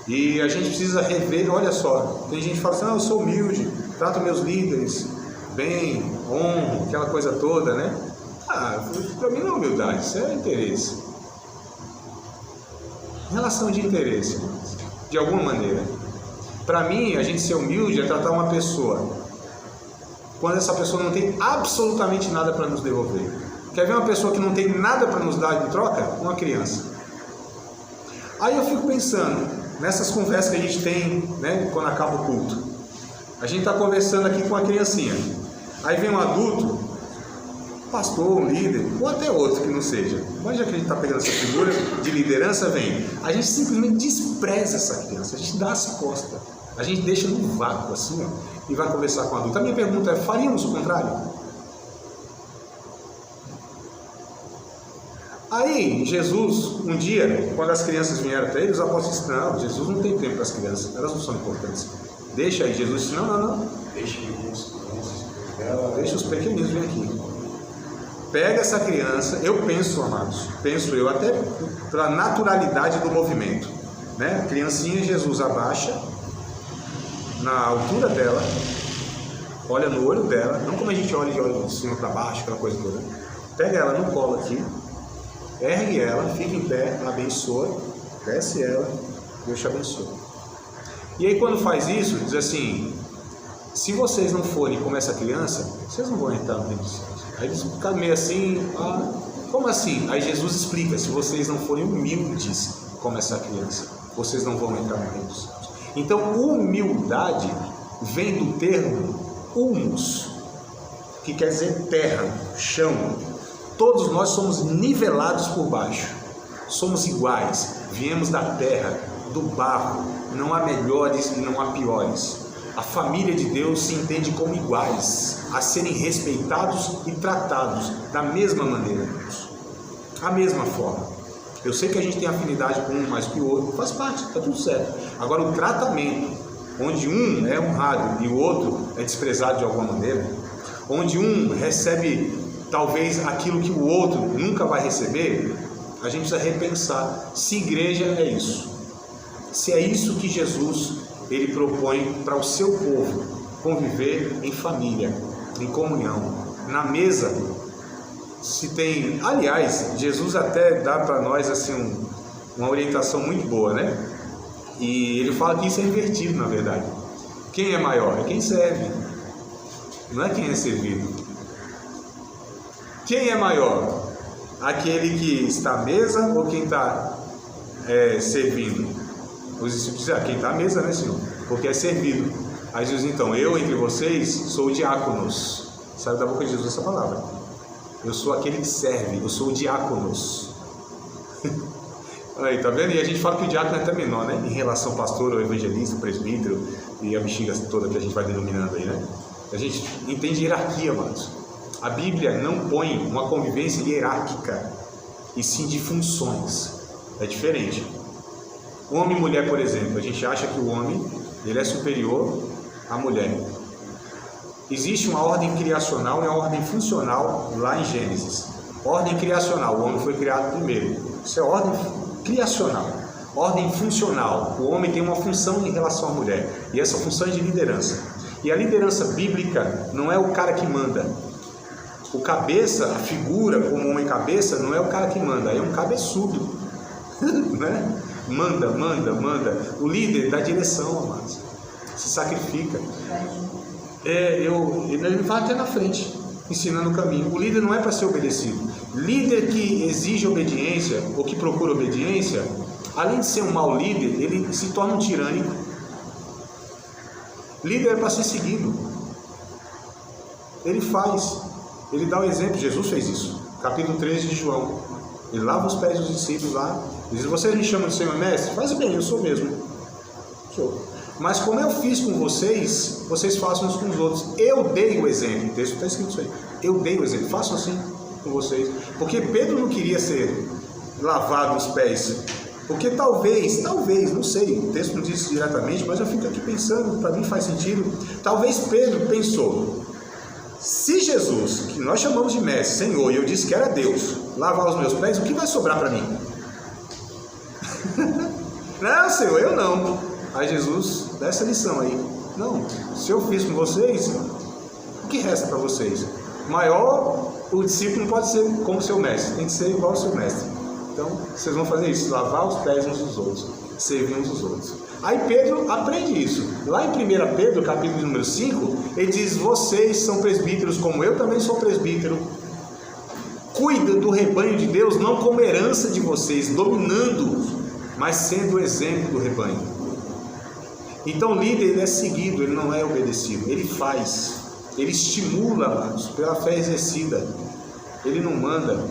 E a gente precisa rever. Olha só, tem gente que fala assim: não, eu sou humilde, trato meus líderes bem, honro, aquela coisa toda, né? Para mim não é humildade, isso é interesse. Relação de interesse, de alguma maneira. Para mim, a gente ser humilde é tratar uma pessoa quando essa pessoa não tem absolutamente nada para nos devolver. Quer ver uma pessoa que não tem nada para nos dar de troca? Uma criança. Aí eu fico pensando nessas conversas que a gente tem, né, quando acaba o culto. A gente está conversando aqui com uma criancinha. Aí vem um adulto, pastor, um líder, ou até outro que não seja. Mas já que a gente está pegando essa figura de liderança, a gente simplesmente despreza essa criança, a gente dá as costas, a gente deixa no vácuo assim, ó, e vai conversar com o adulto. A minha pergunta é: faríamos o contrário? Aí Jesus, um dia, quando as crianças vieram para ele, os apóstolos disseram: não, Jesus não tem tempo para as crianças, elas não são importantes. Deixa aí. Jesus disse: não. Deixa os pequeninos vir aqui. Pega essa criança, eu penso, amados, até pela naturalidade do movimento, né? A criancinha, Jesus abaixa na altura dela, olha no olho dela, não como a gente olha de cima para baixo, aquela coisa toda. Pega ela no colo aqui, ergue ela, fica em pé, abençoa, cresce ela, Deus te abençoa. E aí quando faz isso, diz assim: se vocês não forem como essa criança, vocês não vão entrar no reino dos céus. Aí eles ficam meio assim: como assim? Aí Jesus explica: se vocês não forem humildes como essa criança. vocês não vão entrar no reino dos céus. Então, humildade vem do termo humus, que quer dizer terra, chão. Todos nós somos nivelados por baixo, somos iguais, viemos da terra, do barro, não há melhores e não há piores. A família de Deus se entende como iguais, a serem respeitados e tratados da mesma maneira, Deus. A mesma forma. Eu sei que a gente tem afinidade com um mais que o outro, faz parte, está tudo certo. Agora o tratamento, onde um é honrado e o outro é desprezado de alguma maneira, onde um recebe talvez aquilo que o outro nunca vai receber, a gente precisa repensar se igreja é isso. Se é isso que Jesus ele propõe para o seu povo, conviver em família, em comunhão, na mesa. Se tem, aliás, Jesus até dá para nós assim uma orientação muito boa, né? E ele fala que isso é invertido, na verdade. Quem é maior? É quem serve, não é quem é servido. Quem é maior? Aquele que está à mesa ou quem está servindo? Os discípulos dizem, quem está à mesa, né, Senhor? Porque é servido. Aí Jesus, então, eu entre vocês sou o diáconos. Sabe da boca de Jesus essa palavra? Eu sou aquele que serve, eu sou o diáconos. Aí, tá vendo? E a gente fala que o diácono é até menor, né? Em relação ao pastor, ao evangelista, ao presbítero e a bexiga toda que a gente vai denominando aí, né? A gente entende hierarquia, amados. A Bíblia não põe uma convivência hierárquica, e sim de funções. É diferente. Homem e mulher, por exemplo, a gente acha que o homem ele é superior à mulher. Existe uma ordem criacional e uma ordem funcional lá em Gênesis. Ordem criacional, o homem foi criado primeiro. Isso é ordem criacional. Ordem funcional, o homem tem uma função em relação à mulher, e essa função é de liderança. E a liderança bíblica não é o cara que manda. O cabeça, a figura como homem cabeça, não é o cara que manda, é um cabeçudo, né? Manda. O líder dá direção, amados. Se sacrifica. Ele vai até na frente, ensinando o caminho. O líder não é para ser obedecido. Líder que exige obediência, ou que procura obediência, além de ser um mau líder, ele se torna um tirânico. Líder é para ser seguido. Ele faz. Ele dá o exemplo. Jesus fez isso. Capítulo 13 de João. Ele lava os pés dos discípulos lá. Diz, vocês me chamam de Senhor e Mestre? Faz bem, eu sou mesmo. Sou. Mas como eu fiz com vocês, vocês façam uns com os outros. Eu dei o exemplo. O texto está escrito isso aí. Eu dei o exemplo. Façam assim com vocês. Porque Pedro não queria ser lavado os pés. Porque talvez, não sei, o texto não diz isso diretamente, mas eu fico aqui pensando, para mim faz sentido. Talvez Pedro pensou, se Jesus, que nós chamamos de mestre, Senhor, e eu disse que era Deus, lavar os meus pés, o que vai sobrar para mim? Não, Senhor, eu não. Aí Jesus dá essa lição aí. Não, se eu fiz com vocês, o que resta para vocês? Maior, o discípulo não pode ser como seu mestre, tem que ser igual ao seu mestre. Então, vocês vão fazer isso, lavar os pés uns dos outros, servir uns dos outros. Aí Pedro aprende isso. Lá em 1 Pedro, capítulo número 5, ele diz, vocês são presbíteros como eu também sou presbítero. Cuida do rebanho de Deus, não como herança de vocês, dominando, mas sendo o exemplo do rebanho. Então o líder ele é seguido, ele não é obedecido, ele faz, ele estimula, amados, pela fé exercida. Ele não manda,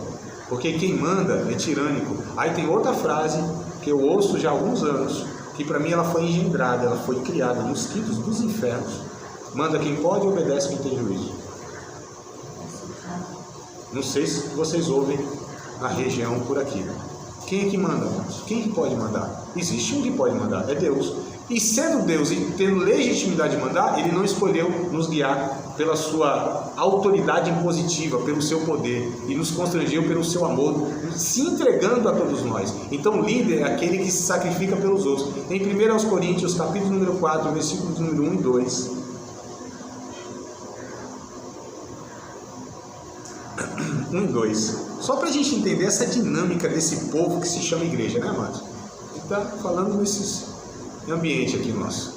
porque quem manda é tirânico. Aí tem outra frase que eu ouço já há alguns anos, que para mim ela foi engendrada, ela foi criada, mosquitos dos infernos. Manda quem pode e obedece quem tem juízo. Não sei se vocês ouvem na região por aqui. Quem é que manda, amados? Quem é que pode mandar? Existe um que pode mandar, é Deus. E sendo Deus e tendo legitimidade de mandar, Ele não escolheu nos guiar pela sua autoridade impositiva, pelo seu poder, e nos constrangeu pelo seu amor, se entregando a todos nós. Então o líder é aquele que se sacrifica pelos outros. Em 1 Coríntios, capítulo número 4, versículos número 1 e 2. 1 e 2. Só para a gente entender essa dinâmica desse povo que se chama igreja, né, amados? Ele está falando nesses ambiente aqui nosso.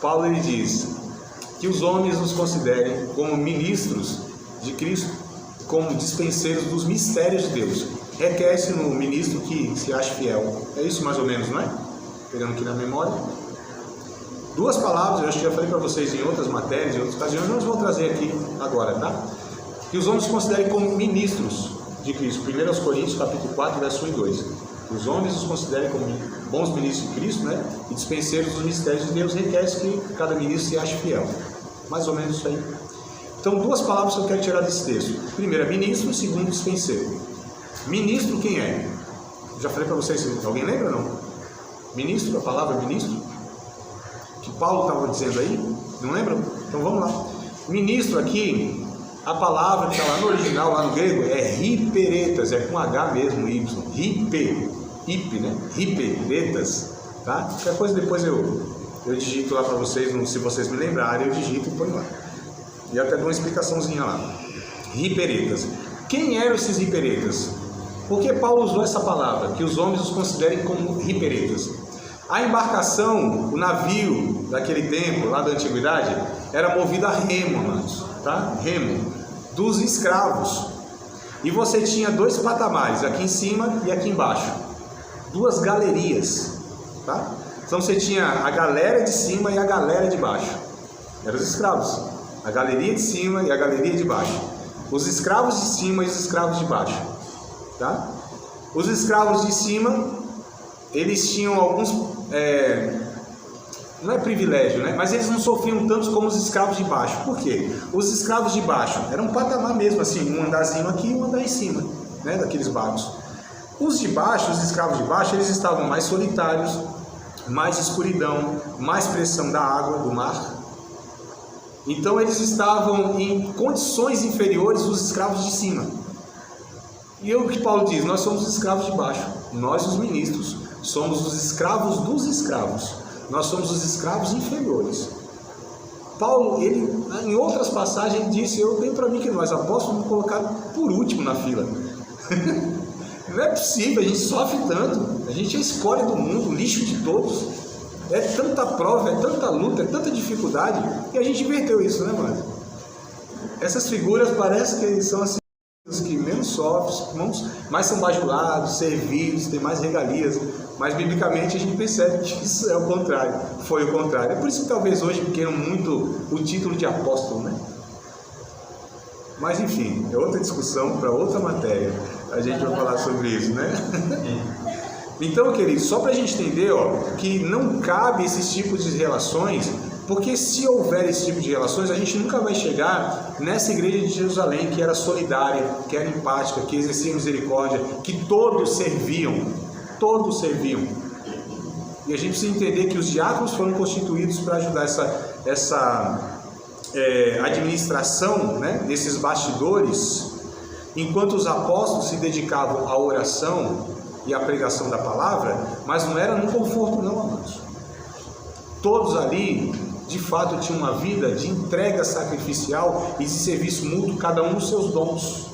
Paulo ele diz que os homens nos considerem como ministros de Cristo, como dispenseiros dos mistérios de Deus. Requer-se no ministro que se ache fiel. É isso mais ou menos, não é? pegando aqui na memória. Duas palavras, eu acho que já falei para vocês em outras matérias, em outras ocasiões, nós vamos trazer aqui agora, tá? Que os homens se considerem como ministros de Cristo. 1 Coríntios, capítulo 4, verso 1 e 2. Os homens os considerem como bons ministros de Cristo, né? E dispenseiros dos mistérios de Deus, requer que cada ministro se ache fiel. Mais ou menos isso aí. Então, duas palavras que eu quero tirar desse texto. Primeiro é ministro, segundo dispenseiro. Ministro quem é? Já falei para vocês, alguém lembra ou não? Ministro, a palavra ministro? Que Paulo estava dizendo aí? Não lembram? Então vamos lá. Ministro aqui, a palavra que está lá no original, lá no grego, é hiperetas, é com H mesmo, Y. Hipe, né? Hiperetas, tá? Qualquer coisa depois eu digito lá para vocês, se vocês me lembrarem, eu digito e ponho lá. E até dou uma explicaçãozinha lá. Hiperetas. Quem eram esses hiperetas? Por que Paulo usou essa palavra? Que os homens os considerem como hiperetas. A embarcação, o navio daquele tempo, lá da antiguidade, era movido a remo, amados, tá? Remo, dos escravos. E você tinha dois patamares, aqui em cima e aqui embaixo. Duas galerias, tá? Então você tinha a galera de cima e a galera de baixo. Eram os escravos. A galeria de cima e a galeria de baixo. Os escravos de cima e os escravos de baixo, tá? Os escravos de cima, eles tinham alguns, não é privilégio, né? Mas eles não sofriam tanto como os escravos de baixo. Por quê? Os escravos de baixo eram um patamar mesmo, assim, um andarzinho aqui e um andar em cima, né? Daqueles barcos. Os de baixo, os escravos de baixo, eles estavam mais solitários, mais escuridão, mais pressão da água, do mar. Então eles estavam em condições inferiores dos escravos de cima. E é o que Paulo diz, nós somos os escravos de baixo, nós os ministros, somos os escravos dos escravos, nós somos os escravos inferiores. Paulo, ele, em outras passagens, disse, eu tenho para mim que nós apóstolos vamos colocar por último na fila. Não é possível, a gente sofre tanto, a gente é a escória do mundo, o lixo de todos. É tanta prova, é tanta luta, é tanta dificuldade, e a gente inverteu isso, né, mano? Essas figuras parecem que são assim, os que menos sofrem, mais são bajulados, servidos, têm mais regalias, mas biblicamente a gente percebe que isso é o contrário, foi o contrário. É por isso que talvez hoje queiram muito o título de apóstolo, né? Mas enfim, é outra discussão para outra matéria, a gente vai falar sobre isso, né? Então, queridos, só para a gente entender, que não cabe esses tipos de relações, porque se houver esse tipo de relações, a gente nunca vai chegar nessa igreja de Jerusalém, que era solidária, que era empática, que exercia misericórdia, que todos serviam. E a gente precisa entender que os diáconos foram constituídos para ajudar essa administração, né, desses bastidores, enquanto os apóstolos se dedicavam à oração e a pregação da palavra, mas não era num conforto não, amados. Todos ali, de fato, tinham uma vida de entrega sacrificial e de serviço mútuo, cada um dos seus dons.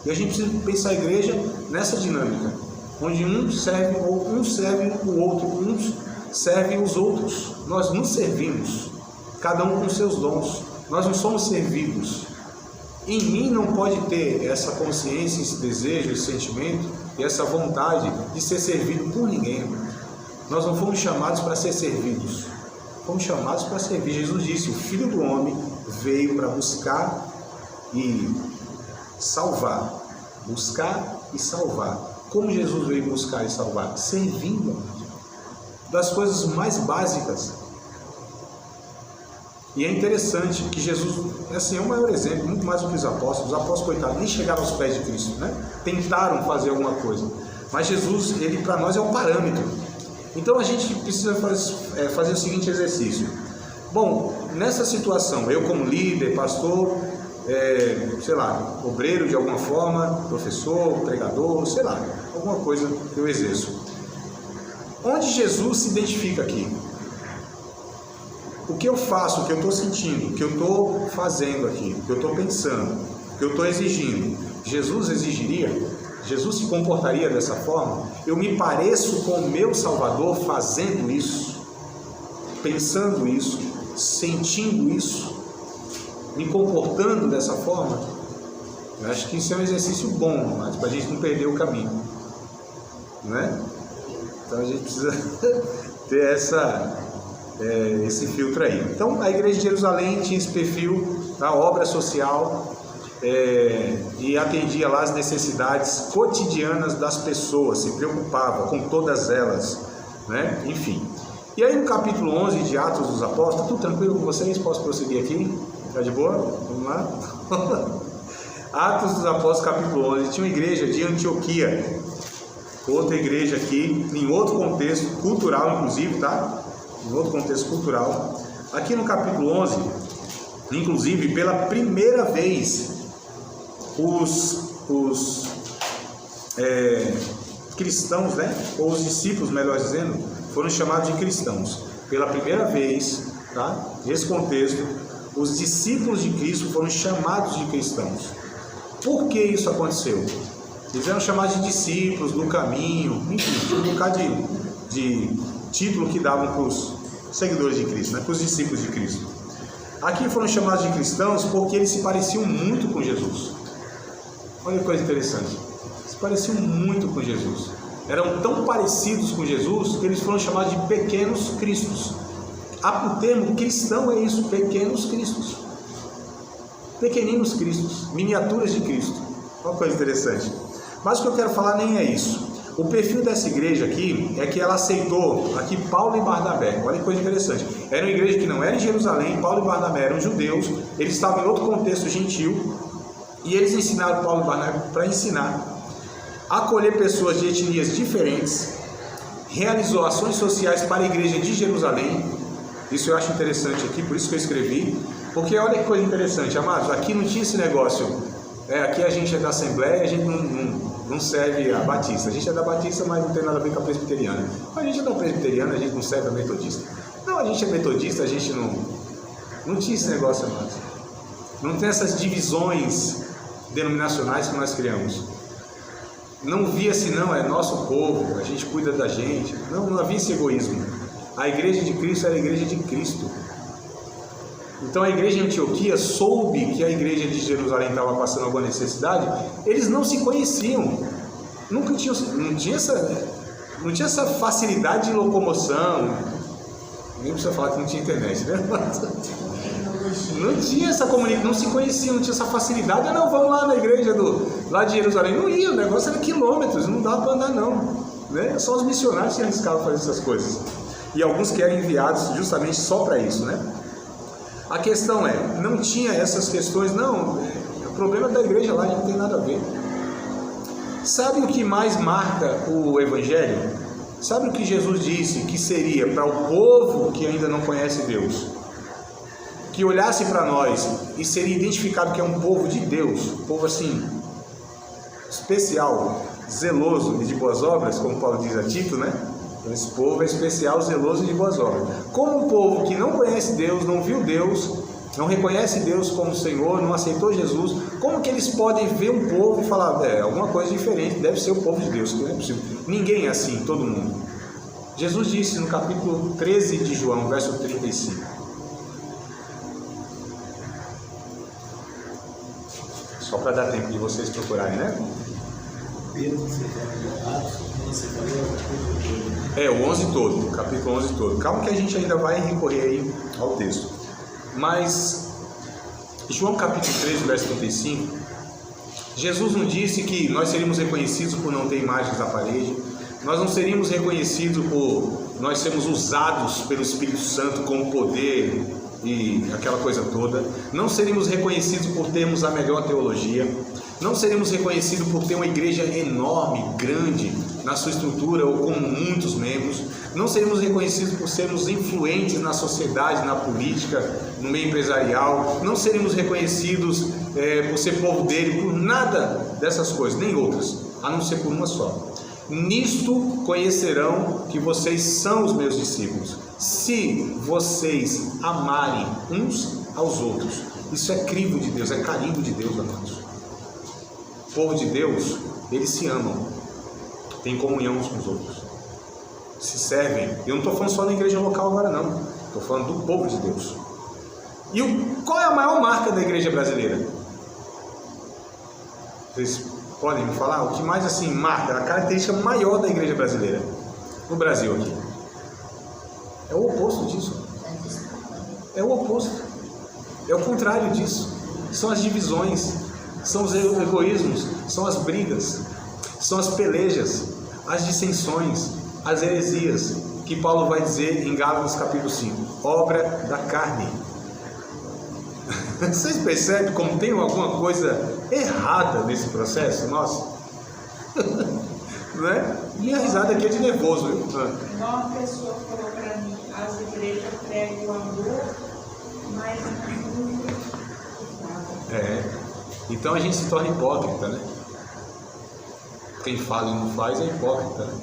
E a gente precisa pensar a igreja nessa dinâmica, onde um serve o outro, uns servem os outros. Nós nos servimos, cada um com seus dons. Nós não somos servidos. Em mim não pode ter essa consciência, esse desejo, esse sentimento e essa vontade de ser servido por ninguém. Nós não fomos chamados para ser servidos, fomos chamados para servir. Jesus disse, o Filho do Homem veio para buscar e salvar. Buscar e salvar. Como Jesus veio buscar e salvar? Servindo, das coisas mais básicas. E é interessante que Jesus, assim, é o maior exemplo, muito mais do que os apóstolos. Os apóstolos, coitados, nem chegaram aos pés de Cristo, né? Tentaram fazer alguma coisa. Mas Jesus, ele para nós é o parâmetro. Então a gente precisa fazer o seguinte exercício. Bom, nessa situação, eu como líder, pastor, sei lá, obreiro de alguma forma, professor, pregador, sei lá, alguma coisa que eu exerço. Onde Jesus se identifica aqui? O que eu faço, o que eu estou sentindo, o que eu estou fazendo aqui, o que eu estou pensando, o que eu estou exigindo, Jesus exigiria? Jesus se comportaria dessa forma? Eu me pareço com o meu Salvador fazendo isso, pensando isso, sentindo isso, me comportando dessa forma? Eu acho que isso é um exercício bom, mas para a gente não perder o caminho, não é? Então a gente precisa ter esse filtro aí. Então, a igreja de Jerusalém tinha esse perfil, a obra social, e atendia lá as necessidades cotidianas das pessoas, se preocupava com todas elas, né? Enfim. E aí no capítulo 11 de Atos dos Apóstolos, tá tudo tranquilo com vocês? Posso prosseguir aqui? Tá de boa? Vamos lá? Atos dos Apóstolos, capítulo 11, tinha uma igreja de Antioquia, outra igreja aqui, em outro contexto cultural inclusive, tá? Em outro contexto cultural. Aqui no capítulo 11, inclusive, pela primeira vez, os cristãos, né? Ou os discípulos, melhor dizendo, foram chamados de cristãos. Pela primeira vez, tá? Nesse contexto, os discípulos de Cristo foram chamados de cristãos. Por que isso aconteceu? Eles eram chamados de discípulos do caminho, enfim, um bocado de título que davam para os seguidores de Cristo, né? Para os discípulos de Cristo. Aqui foram chamados de cristãos porque eles se pareciam muito com Jesus. Olha que coisa interessante. Se pareciam muito com Jesus. Eram tão parecidos com Jesus que eles foram chamados de pequenos cristos. O termo cristão é isso, pequenos cristos. Pequeninos cristos, miniaturas de Cristo. Uma coisa interessante. Mas o que eu quero falar nem é isso. O perfil dessa igreja aqui é que ela aceitou aqui Paulo e Barnabé. Olha que coisa interessante. Era uma igreja que não era em Jerusalém, Paulo e Barnabé eram judeus, eles estavam em outro contexto gentil, e eles ensinaram Paulo e Barnabé para ensinar a acolher pessoas de etnias diferentes, realizou ações sociais para a igreja de Jerusalém. Isso eu acho interessante aqui, por isso que eu escrevi, porque olha que coisa interessante, amados, aqui não tinha esse negócio, aqui a gente é da Assembleia, a gente não serve a Batista, a gente é da Batista, mas não tem nada a ver com a Presbiteriana. A gente é da Presbiteriana, a gente não serve a Metodista. Não, a gente é Metodista, a gente não tinha esse negócio, amados. Não tem essas divisões denominacionais que nós criamos. Não via assim, não, é nosso povo, a gente cuida da gente. Não havia esse egoísmo. A igreja de Cristo era a igreja de Cristo. Então a igreja de Antioquia soube que a igreja de Jerusalém estava passando alguma necessidade. Eles não se conheciam. Não tinha essa facilidade de locomoção. Nem precisa falar que não tinha internet, né? Não tinha essa comunicação, não se conheciam, não tinha essa facilidade. Não, vamos lá na igreja lá de Jerusalém. Não ia, o negócio era quilômetros, não dava para andar não, né? Só os missionários que arriscavam fazer essas coisas. E alguns que eram enviados justamente só para isso, né? A questão não tinha essas questões, não. O problema da igreja lá não tem nada a ver. Sabe o que mais marca o Evangelho? Sabe o que Jesus disse que seria para o povo que ainda não conhece Deus? Que olhasse para nós e seria identificado que é um povo de Deus, um povo assim, especial, zeloso e de boas obras, como Paulo diz a Tito, né? Esse povo é especial, zeloso e de boas obras. Como um povo que não conhece Deus, não viu Deus, não reconhece Deus como Senhor, não aceitou Jesus, como que eles podem ver um povo e falar, alguma coisa diferente, deve ser o povo de Deus, que não é possível. Ninguém é assim, todo mundo. Jesus disse no capítulo 13 de João, verso 35. Só para dar tempo de vocês procurarem, né? O 11 todo, o capítulo 11 todo. Calma que a gente ainda vai recorrer aí ao texto. Mas, João capítulo 13, verso 35, Jesus não disse que nós seríamos reconhecidos por não ter imagens na parede, nós não seríamos reconhecidos por nós sermos usados pelo Espírito Santo com poder e aquela coisa toda, não seríamos reconhecidos por termos a melhor teologia, não seríamos reconhecidos por ter uma igreja enorme, grande, na sua estrutura ou com muitos membros, não seríamos reconhecidos por sermos influentes na sociedade, na política, no meio empresarial, não seríamos reconhecidos por ser povo dele, por nada dessas coisas, nem outras, a não ser por uma só. Nisto conhecerão que vocês são os meus discípulos, se vocês amarem uns aos outros. Isso é crivo de Deus, é carimbo de Deus, amados. O povo de Deus, eles se amam, têm comunhão uns com os outros, se servem. Eu não estou falando só na igreja local agora não, estou falando do povo de Deus. E qual é a maior marca da igreja brasileira? Vocês podem me falar? O que mais assim marca, a característica maior da igreja brasileira, no Brasil aqui? oposto disso. É o oposto. É o contrário disso. São as divisões, são os egoísmos, são as brigas, são as pelejas, as dissensões, as heresias, que Paulo vai dizer em Gálatas capítulo 5, obra da carne. Vocês percebem como tem alguma coisa errada nesse processo nosso? Não é? Minha risada aqui é de nervoso, viu? Uma pessoa falou para mim, as igrejas pregam o amor, mas não então a gente se torna hipócrita, né? Quem fala e não faz é hipócrita, né?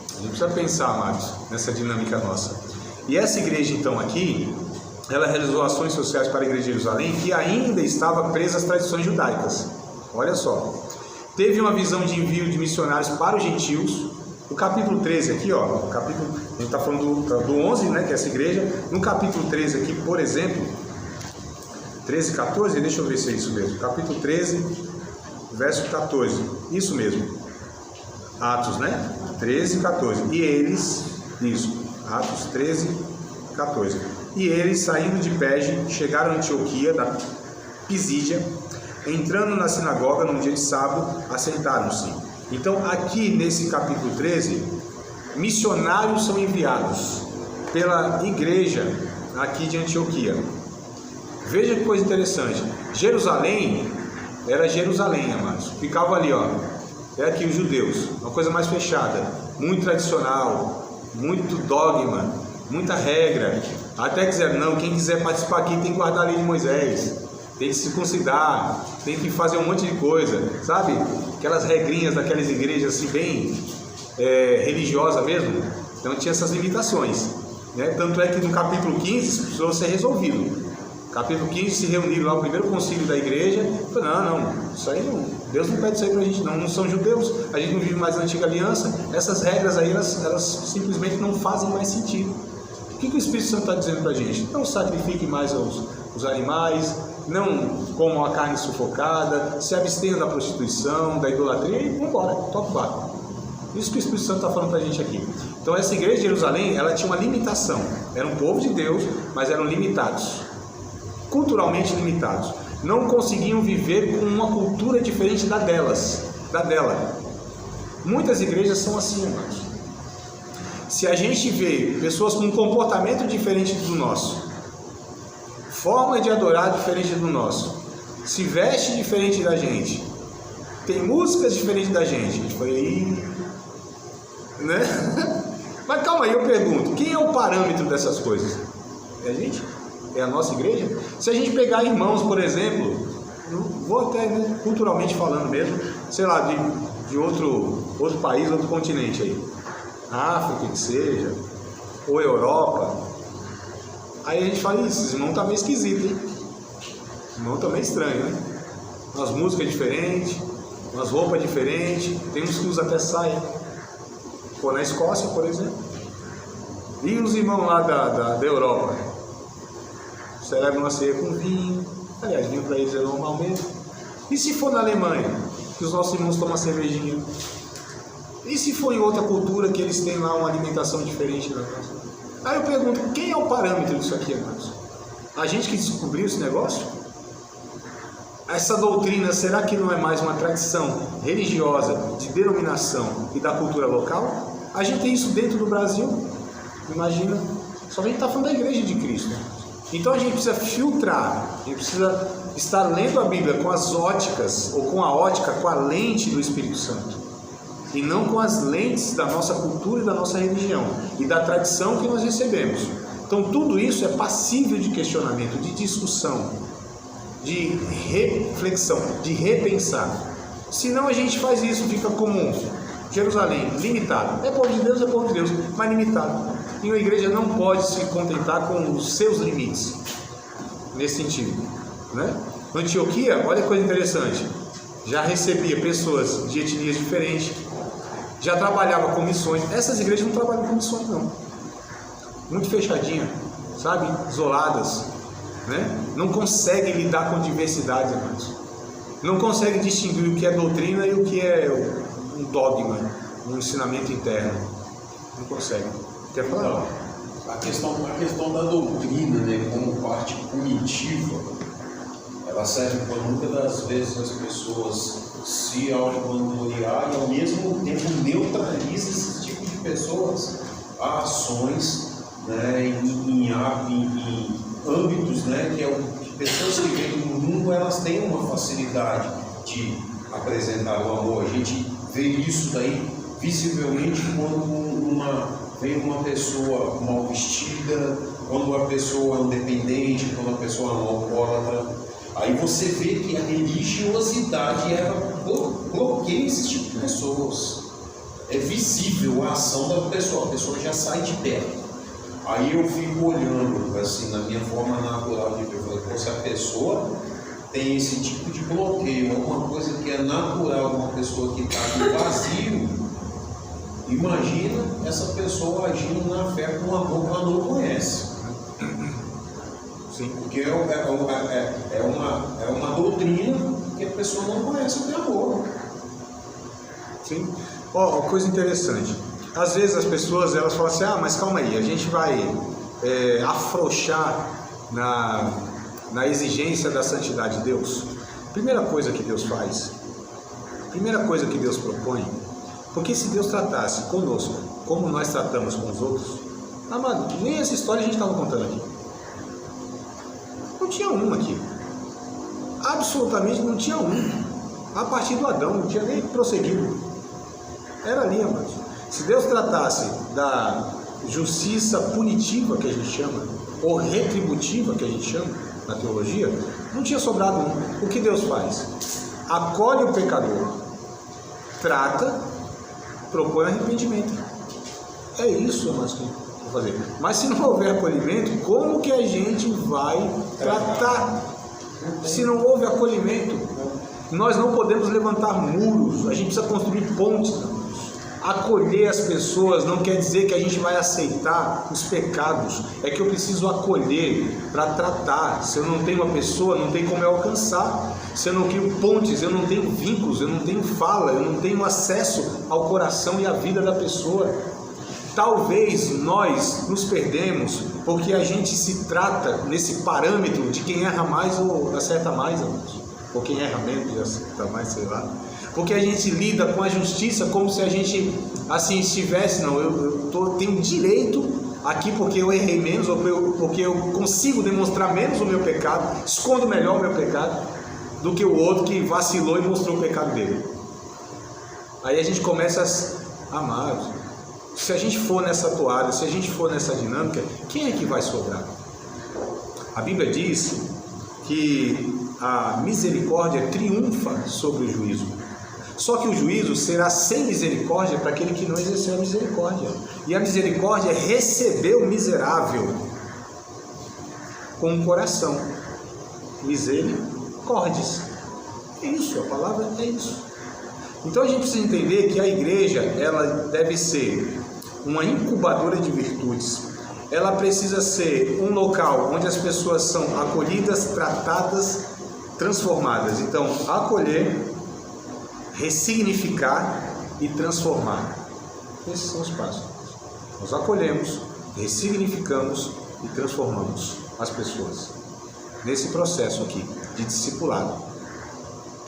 A gente precisa pensar, amados, nessa dinâmica nossa. E essa igreja então aqui, ela realizou ações sociais para a igreja de Jerusalém que ainda estava presa às tradições judaicas. Olha só. Teve uma visão de envio de missionários para os gentios. O capítulo 13 aqui, ó, a gente está falando do 11, né, que é essa igreja. No capítulo 13 aqui, por exemplo, 13, 14, deixa eu ver se é isso mesmo. Capítulo 13, verso 14. Isso mesmo. Atos, né? 13, 14. E eles, isso, Atos 13, 14. E eles, saindo de Perge, chegaram a Antioquia, da Pisídia. Entrando na sinagoga num dia de sábado, assentaram-se. Então, aqui nesse capítulo 13, missionários são enviados pela igreja aqui de Antioquia. Veja que coisa interessante. Jerusalém era Jerusalém, amados. Ficava ali, ó. É aqui os judeus. Uma coisa mais fechada, muito tradicional, muito dogma, muita regra. Até dizer, não, quem quiser participar aqui tem que guardar a lei de Moisés. Tem que se circuncidar, tem que fazer um monte de coisa, sabe? Aquelas regrinhas daquelas igrejas assim bem religiosa mesmo. Então tinha essas limitações, né? Tanto é que no capítulo 15 isso precisou ser resolvido. Capítulo 15 se reuniram lá o primeiro concílio da igreja e falaram, não, isso aí não, Deus não pede isso aí pra gente não são judeus, a gente não vive mais na antiga aliança, essas regras aí elas simplesmente não fazem mais sentido. O que o Espírito Santo está dizendo pra gente? Não sacrifique mais os animais, não comam a carne sufocada, se abstenham da prostituição, da idolatria e vamos embora, toca o barco. Isso que o Espírito Santo está falando para a gente aqui. Então essa igreja de Jerusalém, ela tinha uma limitação. Era um povo de Deus, mas eram limitados, culturalmente limitados. Não conseguiam viver com uma cultura diferente da dela. Muitas igrejas são assim, irmãos. Se a gente vê pessoas com um comportamento diferente do nosso, forma de adorar diferente do nosso, se veste diferente da gente, tem músicas diferentes da gente, a gente foi, né? Mas calma aí, eu pergunto, quem é o parâmetro dessas coisas? É a gente? É a nossa igreja? Se a gente pegar irmãos, por exemplo, vou até, né, culturalmente falando mesmo, sei lá, de outro país, outro continente aí, África que seja, ou Europa, aí a gente fala, isso, esse irmão tá meio esquisito, hein? Esse irmão tá meio estranho, né? Umas músicas diferentes, umas roupas diferentes, tem uns que usam até saia. Pô, na Escócia, por exemplo. E os irmãos lá da Europa? Celebram uma ceia com vinho. Aliás, vinho para eles é normal mesmo. E se for na Alemanha, que os nossos irmãos tomam cervejinha? E se for em outra cultura que eles têm lá uma alimentação diferente da nossa? Aí eu pergunto, quem é o parâmetro disso aqui, irmãos? A gente que descobriu esse negócio? Essa doutrina, será que não é mais uma tradição religiosa, de denominação e da cultura local? A gente tem isso dentro do Brasil? Imagina, só a gente está falando da igreja de Cristo. Então a gente precisa filtrar, a gente precisa estar lendo a Bíblia com as óticas, ou com a ótica, com a lente do Espírito Santo. E não com as lentes da nossa cultura e da nossa religião, e da tradição que nós recebemos. Então tudo isso é passível de questionamento, de discussão, de reflexão, de repensar. Senão a gente faz isso, fica como Jerusalém, limitado. É povo de Deus, mas limitado. E uma igreja não pode se contentar com os seus limites, nesse sentido, né? Antioquia, olha que coisa interessante, já recebia pessoas de etnias diferentes, já trabalhava com missões. Essas igrejas não trabalham com missões, não. Muito fechadinha, sabe? Isoladas, né? Não conseguem lidar com diversidades, irmãos. Não conseguem distinguir o que é doutrina e o que é um dogma, um ensinamento interno. Não conseguem. Quer falar? A questão da doutrina, né, como parte punitiva, ela serve para muitas das vezes as pessoas se autovangloriar e ao mesmo tempo neutraliza esse tipo de pessoas a ações, né, em âmbitos, né, que pessoas que vivem no mundo, elas têm uma facilidade de apresentar o amor. A gente vê isso daí visivelmente quando vem uma pessoa mal vestida, quando a pessoa é independente, quando a pessoa é alcoólatra. Aí você vê que a religiosidade ela bloqueia esse tipo de pessoas. É visível a ação da pessoa, a pessoa já sai de perto. Aí eu fico olhando, assim, na minha forma natural de ver, se a pessoa tem esse tipo de bloqueio, alguma coisa que é natural, uma pessoa que está com vazio, imagina essa pessoa agindo na fé com um amor que ela não conhece. Sim. Porque é uma doutrina que a pessoa não conhece o que é amor. Sim. Ó, coisa interessante. Às vezes as pessoas elas falam assim, mas calma aí, a gente vai afrouxar na exigência da santidade de Deus. Primeira coisa que Deus faz, primeira coisa que Deus propõe, porque se Deus tratasse conosco como nós tratamos com os outros, amado, nem essa história a gente estava contando aqui. Não tinha um aqui. Absolutamente não tinha um. A partir do Adão, não tinha nem prosseguido. Era ali, amados. Se Deus tratasse da justiça punitiva, que a gente chama, ou retributiva, que a gente chama na teologia, não tinha sobrado um. O que Deus faz? Acolhe o pecador, trata, propõe arrependimento. É isso, amados, que vou fazer. Mas se não houver acolhimento, como que a gente vai tratar? Se não houve acolhimento, nós não podemos levantar muros, a gente precisa construir pontes. Acolher as pessoas não quer dizer que a gente vai aceitar os pecados, é que eu preciso acolher para tratar. Se eu não tenho uma pessoa, não tem como eu alcançar. Se eu não crio pontes, eu não tenho vínculos, eu não tenho fala, eu não tenho acesso ao coração e à vida da pessoa. Talvez nós nos perdemos porque a gente se trata nesse parâmetro de quem erra mais ou acerta mais, ou quem erra menos e acerta mais, sei lá. Porque a gente lida com a justiça como se a gente assim estivesse, não, tenho direito aqui porque eu errei menos, ou porque eu consigo demonstrar menos o meu pecado, escondo melhor o meu pecado do que o outro que vacilou e mostrou o pecado dele. Aí a gente começa a amar. Se a gente for nessa toada, se a gente for nessa dinâmica, quem é que vai sobrar? A Bíblia diz que a misericórdia triunfa sobre o juízo. Só que o juízo será sem misericórdia para aquele que não exerceu a misericórdia. E a misericórdia é receber o miserável com o coração. Misericórdias. É isso, a palavra é isso. Então a gente precisa entender que a igreja, ela deve ser uma incubadora de virtudes. Ela precisa ser um local onde as pessoas são acolhidas, tratadas, transformadas. Então, acolher, ressignificar e transformar. Esses são os passos. Nós acolhemos, ressignificamos e transformamos as pessoas nesse processo aqui de discipulado.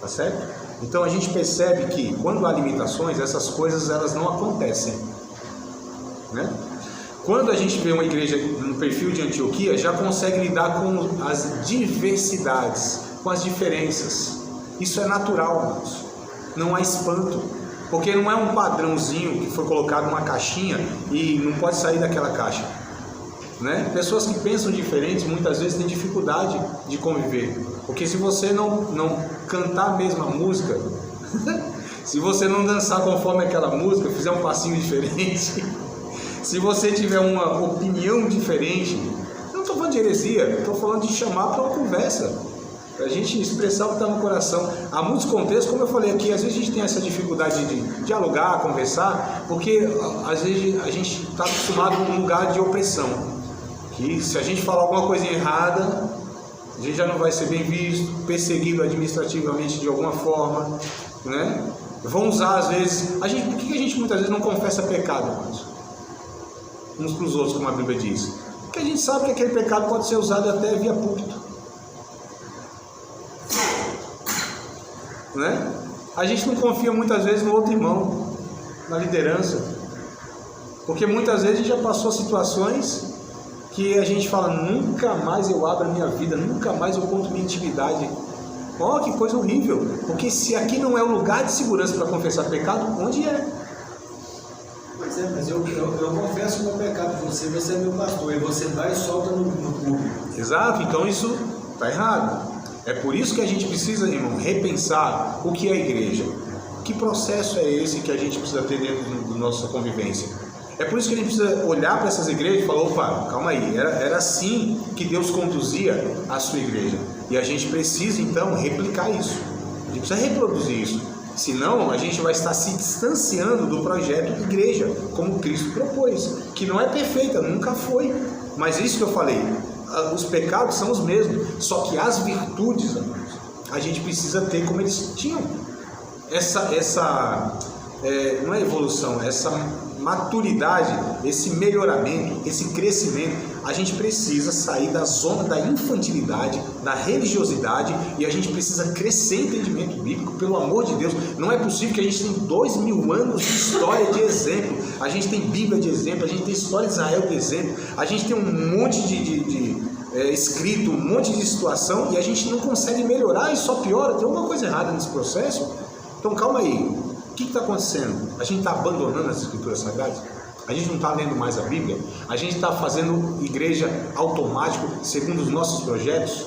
Tá certo? Então a gente percebe que quando há limitações, essas coisas elas não acontecem, né? Quando a gente vê uma igreja no perfil de Antioquia, já consegue lidar com as diversidades, com as diferenças. Isso é natural, irmãos. Não há espanto, porque não é um padrãozinho que foi colocado numa caixinha e não pode sair daquela caixa, né? Pessoas que pensam diferentes muitas vezes têm dificuldade de conviver, porque se você não cantar a mesma música, se você não dançar conforme aquela música, fizer um passinho diferente, se você tiver uma opinião diferente, eu não estou falando de heresia, estou falando de chamar para uma conversa, para a gente expressar o que está no coração. Há muitos contextos, como eu falei aqui, às vezes a gente tem essa dificuldade de dialogar, conversar, porque às vezes a gente está acostumado a um lugar de opressão, que se a gente falar alguma coisa errada, a gente já não vai ser bem visto, perseguido administrativamente de alguma forma, né? Vão usar às vezes, por que a gente muitas vezes não confessa pecado, irmãos? uns para os outros, como a Bíblia diz? Porque a gente sabe que aquele pecado pode ser usado até via púlpito, né? A gente não confia muitas vezes no outro irmão, na liderança, porque muitas vezes a gente já passou situações que a gente fala, nunca mais eu abro a minha vida, nunca mais eu conto minha intimidade. Olha que coisa horrível, porque se aqui não é o lugar de segurança para confessar pecado, onde é? Pois é, mas eu confesso o meu pecado, você é meu pastor, e você vai e solta no público. Exato, então isso está errado. É por isso que a gente precisa, irmão, repensar o que é a igreja. Que processo é esse que a gente precisa ter dentro da nossa convivência? É por isso que a gente precisa olhar para essas igrejas e falar, opa, calma aí, era assim que Deus conduzia a sua igreja. E a gente precisa, então, replicar isso. A gente precisa reproduzir isso. Senão, a gente vai estar se distanciando do projeto de igreja, como Cristo propôs. Que não é perfeita, nunca foi. Mas isso que eu falei, os pecados são os mesmos. Só que as virtudes, amados, a gente precisa ter como eles tinham. Não é evolução, essa maturidade, esse melhoramento, esse crescimento, a gente precisa sair da zona da infantilidade, da religiosidade, e a gente precisa crescer em entendimento bíblico, pelo amor de Deus. Não é possível que a gente tenha 2000 anos de história de exemplo, a gente tem Bíblia de exemplo, a gente tem história de Israel de exemplo, a gente tem um monte de escrito, um monte de situação, e a gente não consegue melhorar e só piora. Tem alguma coisa errada nesse processo? Então calma aí. O que está acontecendo? A gente está abandonando as escrituras sagradas? A gente não está lendo mais a Bíblia? A gente está fazendo igreja automático segundo os nossos projetos?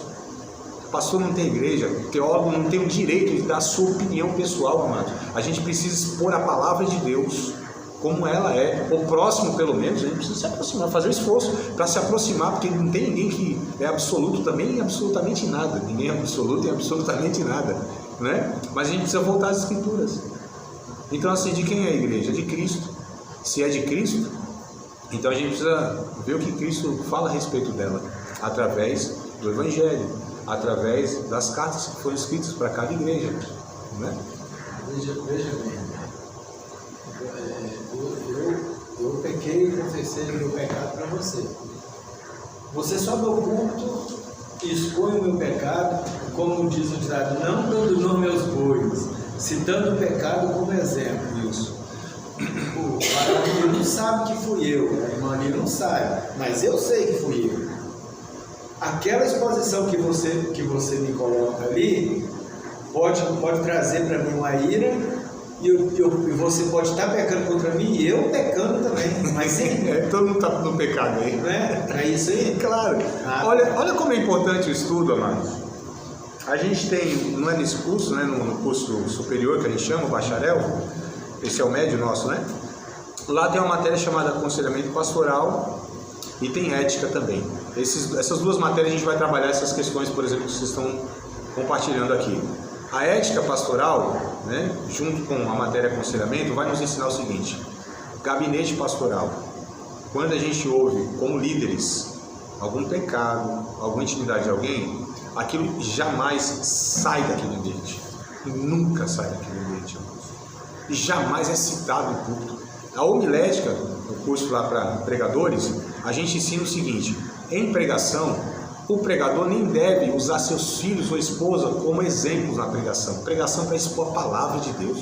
O pastor não tem igreja, o teólogo não tem o direito de dar a sua opinião pessoal, amado. A gente precisa expor a palavra de Deus como ela é, o próximo pelo menos. A gente precisa se aproximar, fazer o esforço para se aproximar, porque não tem ninguém que é absoluto também em absolutamente nada. Ninguém é absoluto em absolutamente nada, né? Mas a gente precisa voltar às escrituras. Então, assim, de quem é a igreja? De Cristo. Se é de Cristo, então a gente precisa ver o que Cristo fala a respeito dela, através do Evangelho, através das cartas que foram escritas para cada igreja, né? Veja bem, eu pequei e confessei o meu pecado para você. Você sobe ao culto e expõe o meu pecado, como diz o ditado, não dando nome aos bois, citando o pecado como exemplo. Isso. O Paraná não sabe que fui eu, a irmã ali não sabe, mas eu sei que fui eu. Aquela exposição que você me coloca ali pode trazer para mim uma ira, e você pode estar pecando contra mim e eu pecando também. Mas sim, todo mundo está no pecado aí, né? É isso aí, claro. Olha como é importante o estudo, amados. A gente tem, não é nesse curso, né, no curso superior que a gente chama, o bacharel, esse é o médio nosso, né? Lá tem uma matéria chamada aconselhamento pastoral e tem ética também. Essas duas matérias a gente vai trabalhar essas questões, por exemplo, que vocês estão compartilhando aqui. A ética pastoral, né, junto com a matéria aconselhamento, vai nos ensinar o seguinte: gabinete pastoral. Quando a gente ouve como líderes algum pecado, alguma intimidade de alguém, aquilo jamais sai daquele ambiente. Nunca sai daquele ambiente. E jamais é citado em público. A homilética, no curso lá para pregadores, a gente ensina o seguinte: em pregação, o pregador nem deve usar seus filhos ou esposa como exemplos na pregação. Pregação é para expor a palavra de Deus.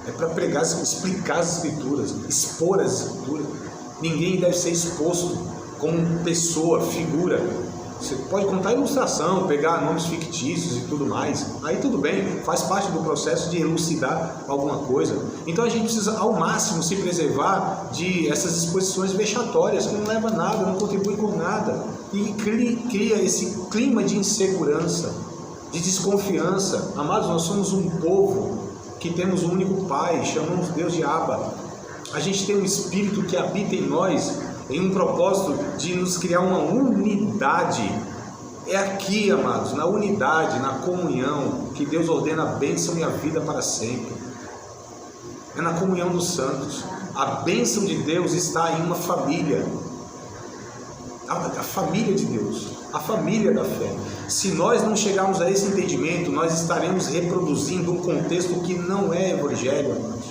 É para pregar, explicar as escrituras, expor as escrituras. Ninguém deve ser exposto como pessoa, figura. Você pode contar ilustração, pegar nomes fictícios e tudo mais, aí tudo bem, faz parte do processo de elucidar alguma coisa. Então a gente precisa ao máximo se preservar de essas exposições vexatórias que não levam a nada, não contribuem com nada, e cria esse clima de insegurança, de desconfiança. Amados, nós somos um povo que temos um único Pai, chamamos Deus de Abba. A gente tem um Espírito que habita em nós, em um propósito de nos criar uma unidade. É aqui, amados, na unidade, na comunhão, que Deus ordena a bênção e a vida para sempre. É na comunhão dos santos. A bênção de Deus está em uma família. A família de Deus, a família da fé. Se nós não chegarmos a esse entendimento, nós estaremos reproduzindo um contexto que não é evangelho, amados.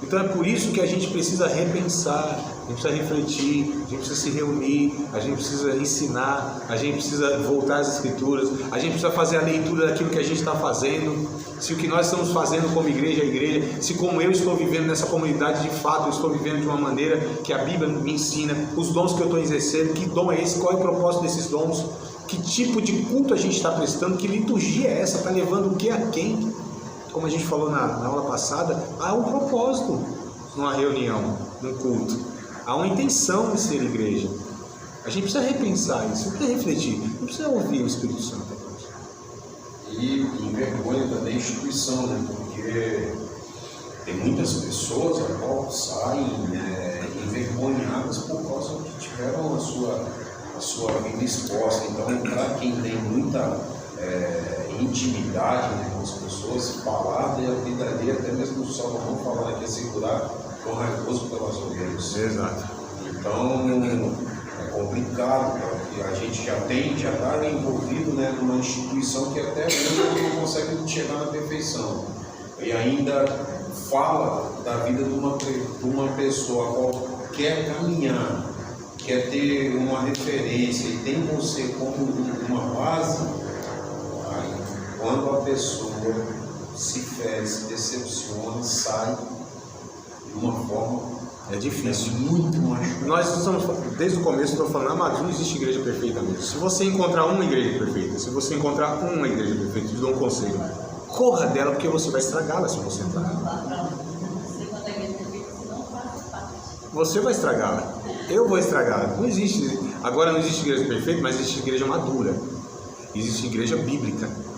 Então é por isso que a gente precisa repensar, a gente precisa refletir, a gente precisa se reunir, a gente precisa ensinar, a gente precisa voltar às Escrituras, a gente precisa fazer a leitura daquilo que a gente está fazendo, se o que nós estamos fazendo como igreja é igreja, se como eu estou vivendo nessa comunidade de fato, eu estou vivendo de uma maneira que a Bíblia me ensina, os dons que eu estou exercendo, que dom é esse, qual é o propósito desses dons, que tipo de culto a gente está prestando, que liturgia é essa, está levando o que a quem? Como a gente falou na aula passada, há um propósito numa reunião, num culto. Há uma intenção de ser igreja. A gente precisa repensar isso, precisa refletir, não precisa ouvir o Espírito Santo. E envergonha também a instituição, né? Porque tem muitas pessoas a qual saem envergonhadas por causa que tiveram a sua vida exposta. Então, para quem tem muita intimidade, né, com as pessoas, falar da vida ali, até mesmo o Salomão falando aqui, segurar com raivoso pelas ovelhas. Exato. Então, é complicado, porque a gente já está envolvido, né, numa instituição que até mesmo não consegue chegar na perfeição. E ainda fala da vida de uma pessoa a qual quer caminhar, quer ter uma referência e tem você como uma base. Quando a pessoa se fere, se decepciona, sai de uma forma difícil. Muito machucado. Nós estamos, desde o começo, estou falando, mas não existe igreja perfeita mesmo. Se você encontrar uma igreja perfeita, se você encontrar uma igreja perfeita, te dou um conselho, corra dela porque você vai estragá-la se você entrar nela. Você vai estragá-la. Eu vou estragá-la. Não existe. Agora não existe igreja perfeita, mas existe igreja madura. Existe igreja bíblica.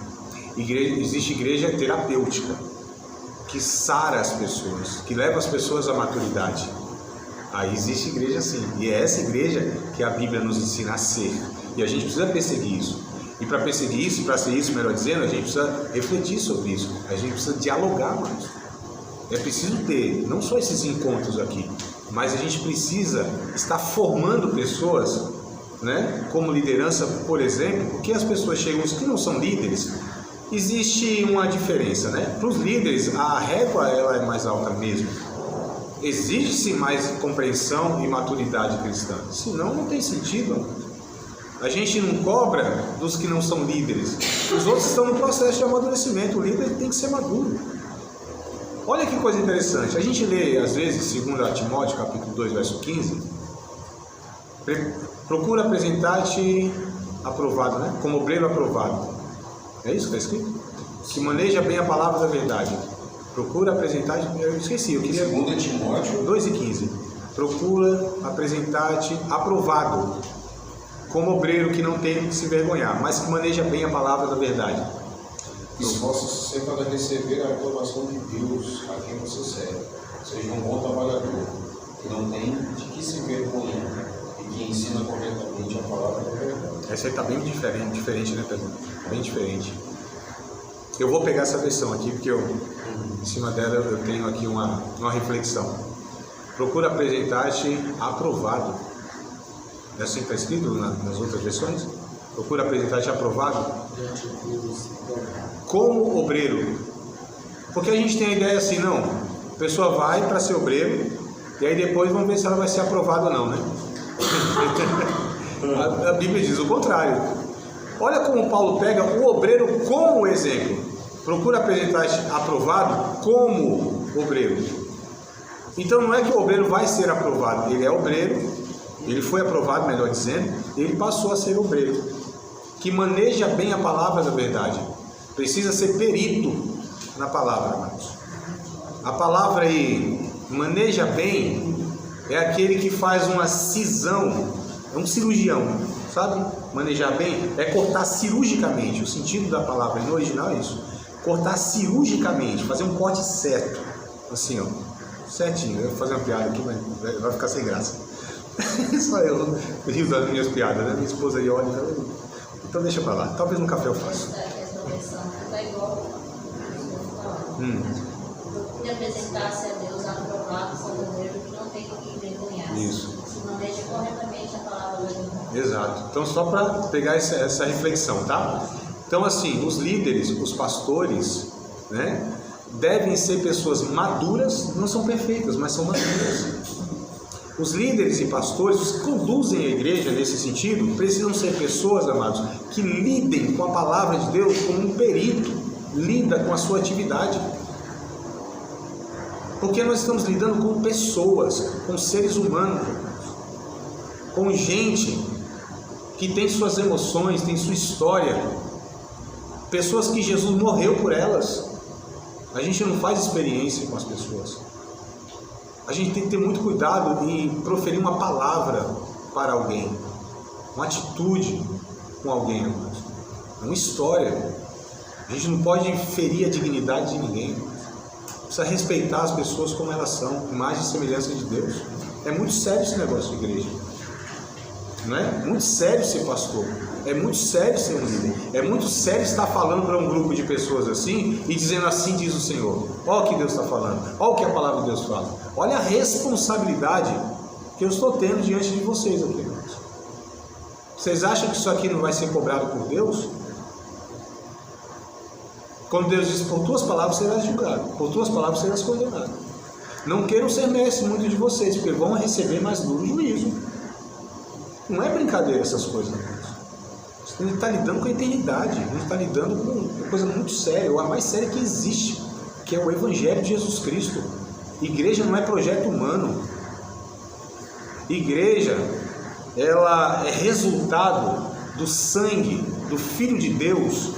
Existe igreja terapêutica, que sara as pessoas, que leva as pessoas à maturidade. Aí existe igreja assim, e é essa igreja que a Bíblia nos ensina a ser, e a gente precisa perseguir isso. E para perseguir isso, para ser isso, melhor dizendo, a gente precisa refletir sobre isso, a gente precisa dialogar mais. É preciso ter não só esses encontros aqui, mas a gente precisa estar formando pessoas, né, como liderança, por exemplo, porque as pessoas chegam, os que não são líderes, existe uma diferença, né? Para os líderes, a régua ela é mais alta mesmo. Exige-se mais compreensão e maturidade cristã. Senão não tem sentido. A gente não cobra dos que não são líderes. Os outros estão no processo de amadurecimento. O líder tem que ser maduro. Olha que coisa interessante. A gente lê, às vezes, 2 Timóteo, capítulo 2, verso 15. Procura apresentar-te aprovado, né? Como obreiro aprovado. É isso que está escrito? Que maneja bem a palavra da verdade. Procura apresentar-te... Eu esqueci, eu queria... 2 Timóteo 2:15. Procura apresentar-te aprovado, como obreiro que não tem que se envergonhar, mas que maneja bem a palavra da verdade. Esforça-se sempre para receber a aprovação de Deus a quem você serve. Seja um bom trabalhador, que não tem de que se envergonhar e que ensina corretamente a palavra da verdade. Essa aí está bem diferente, né, Pedro? Bem diferente. Eu vou pegar essa versão aqui, porque em cima dela eu tenho aqui uma reflexão. Procura apresentar-te aprovado. É assim que está escrito nas outras versões? Procura apresentar-te aprovado como obreiro. Porque a gente tem a ideia assim, não, a pessoa vai para ser obreiro e aí depois vamos ver se ela vai ser aprovada ou não, né? A Bíblia diz o contrário. Olha como Paulo pega o obreiro como exemplo. Procura apresentar-te aprovado como obreiro. Então não é que o obreiro vai ser aprovado, ele é obreiro, ele foi aprovado, melhor dizendo, ele passou a ser obreiro, que maneja bem a palavra da verdade. Precisa ser perito na palavra, irmãos. A palavra aí, maneja bem, é aquele que faz uma cisão, é um cirurgião, sabe? Manejar bem é cortar cirurgicamente. O sentido da palavra no original é isso: cortar cirurgicamente, fazer um corte certo, assim, ó, certinho. Eu vou fazer uma piada aqui, mas vai ficar sem graça. Só eu rio das minhas piadas, né? Minha esposa aí olha e fala, então deixa pra lá, talvez no café eu faça. Essa versão é igual e apresentar-se a Deus aprovado como obreiro que não tem que envergonhar. Isso. Se maneja corretamente a palavra da verdade. Exato. Então, só para pegar essa reflexão, tá? Então, assim, os líderes, os pastores, né? devem ser pessoas maduras, não são perfeitas, mas são maduras. Os líderes e pastores, os que conduzem a igreja nesse sentido, precisam ser pessoas, amados, que lidem com a palavra de Deus como um perito lida com a sua atividade. Porque nós estamos lidando com pessoas, com seres humanos, com gente que tem suas emoções, tem sua história, pessoas que Jesus morreu por elas. A gente não faz experiência com as pessoas. A gente tem que ter muito cuidado em proferir uma palavra para alguém, uma atitude com alguém, uma história. A gente não pode ferir a dignidade de ninguém. Precisa respeitar as pessoas como elas são, imagem e semelhança de Deus. É muito sério esse negócio de igreja. Não é? Muito sério ser pastor. É muito sério ser um líder. É muito sério estar falando para um grupo de pessoas assim e dizendo assim diz o Senhor. Olha o que Deus está falando. Olha o que a palavra de Deus fala. Olha a responsabilidade que eu estou tendo diante de vocês aqui, irmãos. Vocês acham que isso aqui não vai ser cobrado por Deus? Quando Deus diz, por tuas palavras serás julgado, por tuas palavras serás condenado. Não queiram ser mestres muitos de vocês, porque vão receber mais duro juízo. Não é brincadeira essas coisas, irmãos. A gente está lidando com a eternidade, a gente está lidando com uma coisa muito séria, ou a mais séria que existe, que é o Evangelho de Jesus Cristo. Igreja não é projeto humano. Igreja, ela é resultado do sangue do Filho de Deus,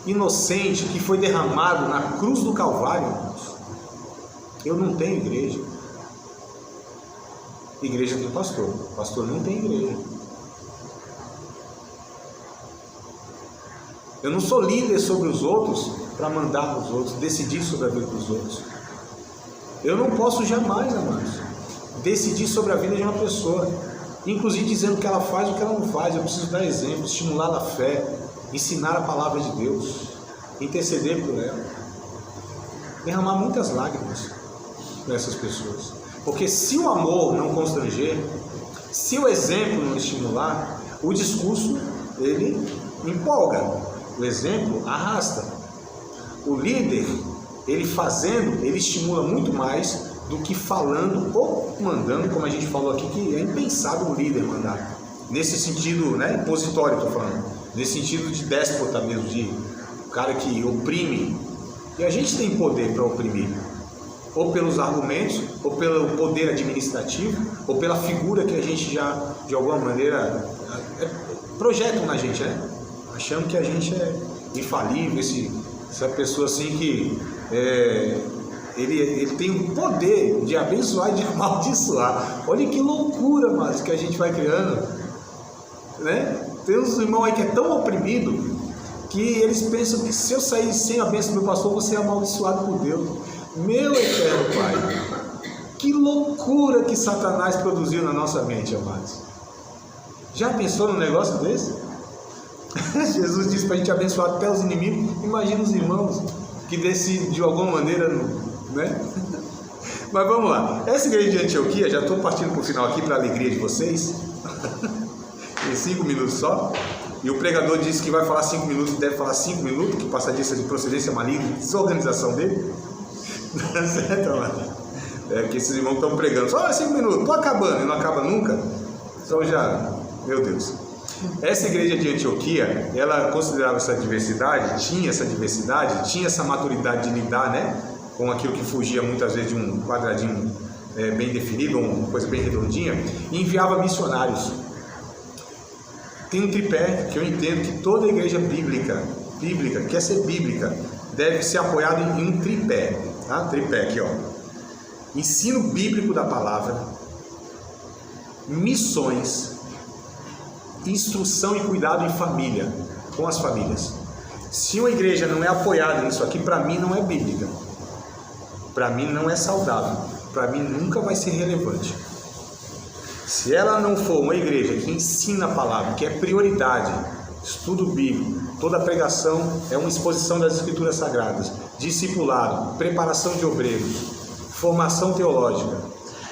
inocente, que foi derramado na cruz do Calvário. Eu não tenho igreja. Igreja tem pastor. Pastor não tem igreja. Eu não sou líder sobre os outros para mandar nos outros, decidir sobre a vida dos outros. Eu não posso jamais, amados, decidir sobre a vida de uma pessoa, inclusive dizendo o que ela faz e o que ela não faz. Eu preciso dar exemplo, estimular a fé, ensinar a palavra de Deus, interceder por ela, derramar muitas lágrimas para essas pessoas. Porque se o amor não constranger, se o exemplo não estimular, o discurso ele empolga, o exemplo arrasta. O líder, ele fazendo, ele estimula muito mais do que falando ou mandando, como a gente falou aqui, que é impensável um líder mandar. Nesse sentido, né, impositório, estou falando. Nesse sentido de déspota mesmo, de cara que oprime. E a gente tem poder para oprimir. Ou pelos argumentos, ou pelo poder administrativo, ou pela figura que a gente já, de alguma maneira, projetam na gente, né? Achando que a gente é infalível, essa pessoa assim que ele tem o poder de abençoar e de amaldiçoar. Olha que loucura, mas que a gente vai criando, né? Tem uns irmãos aí que é tão oprimido que eles pensam que se eu sair sem a bênção do meu pastor, eu vou ser amaldiçoado por Deus. Meu eterno Pai, que loucura que Satanás produziu na nossa mente, amados. Já pensou num negócio desse? Jesus disse para a gente abençoar até os inimigos. Imagina os irmãos que decidem de alguma maneira, né? Mas vamos lá. Essa igreja de Antioquia, já estou partindo para o final aqui para a alegria de vocês. Em 5 minutos só. E o pregador disse que vai falar 5 minutos e deve falar 5 minutos, que passadista de procedência maligna, desorganização dele. Certo, amado? É que esses irmãos estão pregando só 5 minutos, estou acabando, e não acaba nunca. Então já, meu Deus. Essa igreja de Antioquia, ela considerava essa diversidade, tinha essa maturidade de lidar, né, com aquilo que fugia muitas vezes de um quadradinho bem definido, uma coisa bem redondinha, e enviava missionários. Tem um tripé que eu entendo que toda igreja bíblica, quer ser bíblica, deve ser apoiada em um tripé, tá? Tripé aqui, ó. Ensino bíblico da palavra, missões, instrução e cuidado em família, com as famílias. Se uma igreja não é apoiada nisso aqui, para mim não é bíblica, para mim não é saudável, para mim nunca vai ser relevante. Se ela não for uma igreja que ensina a palavra, que é prioridade, estudo bíblico, toda pregação é uma exposição das escrituras sagradas, discipulado, preparação de obreiros, formação teológica.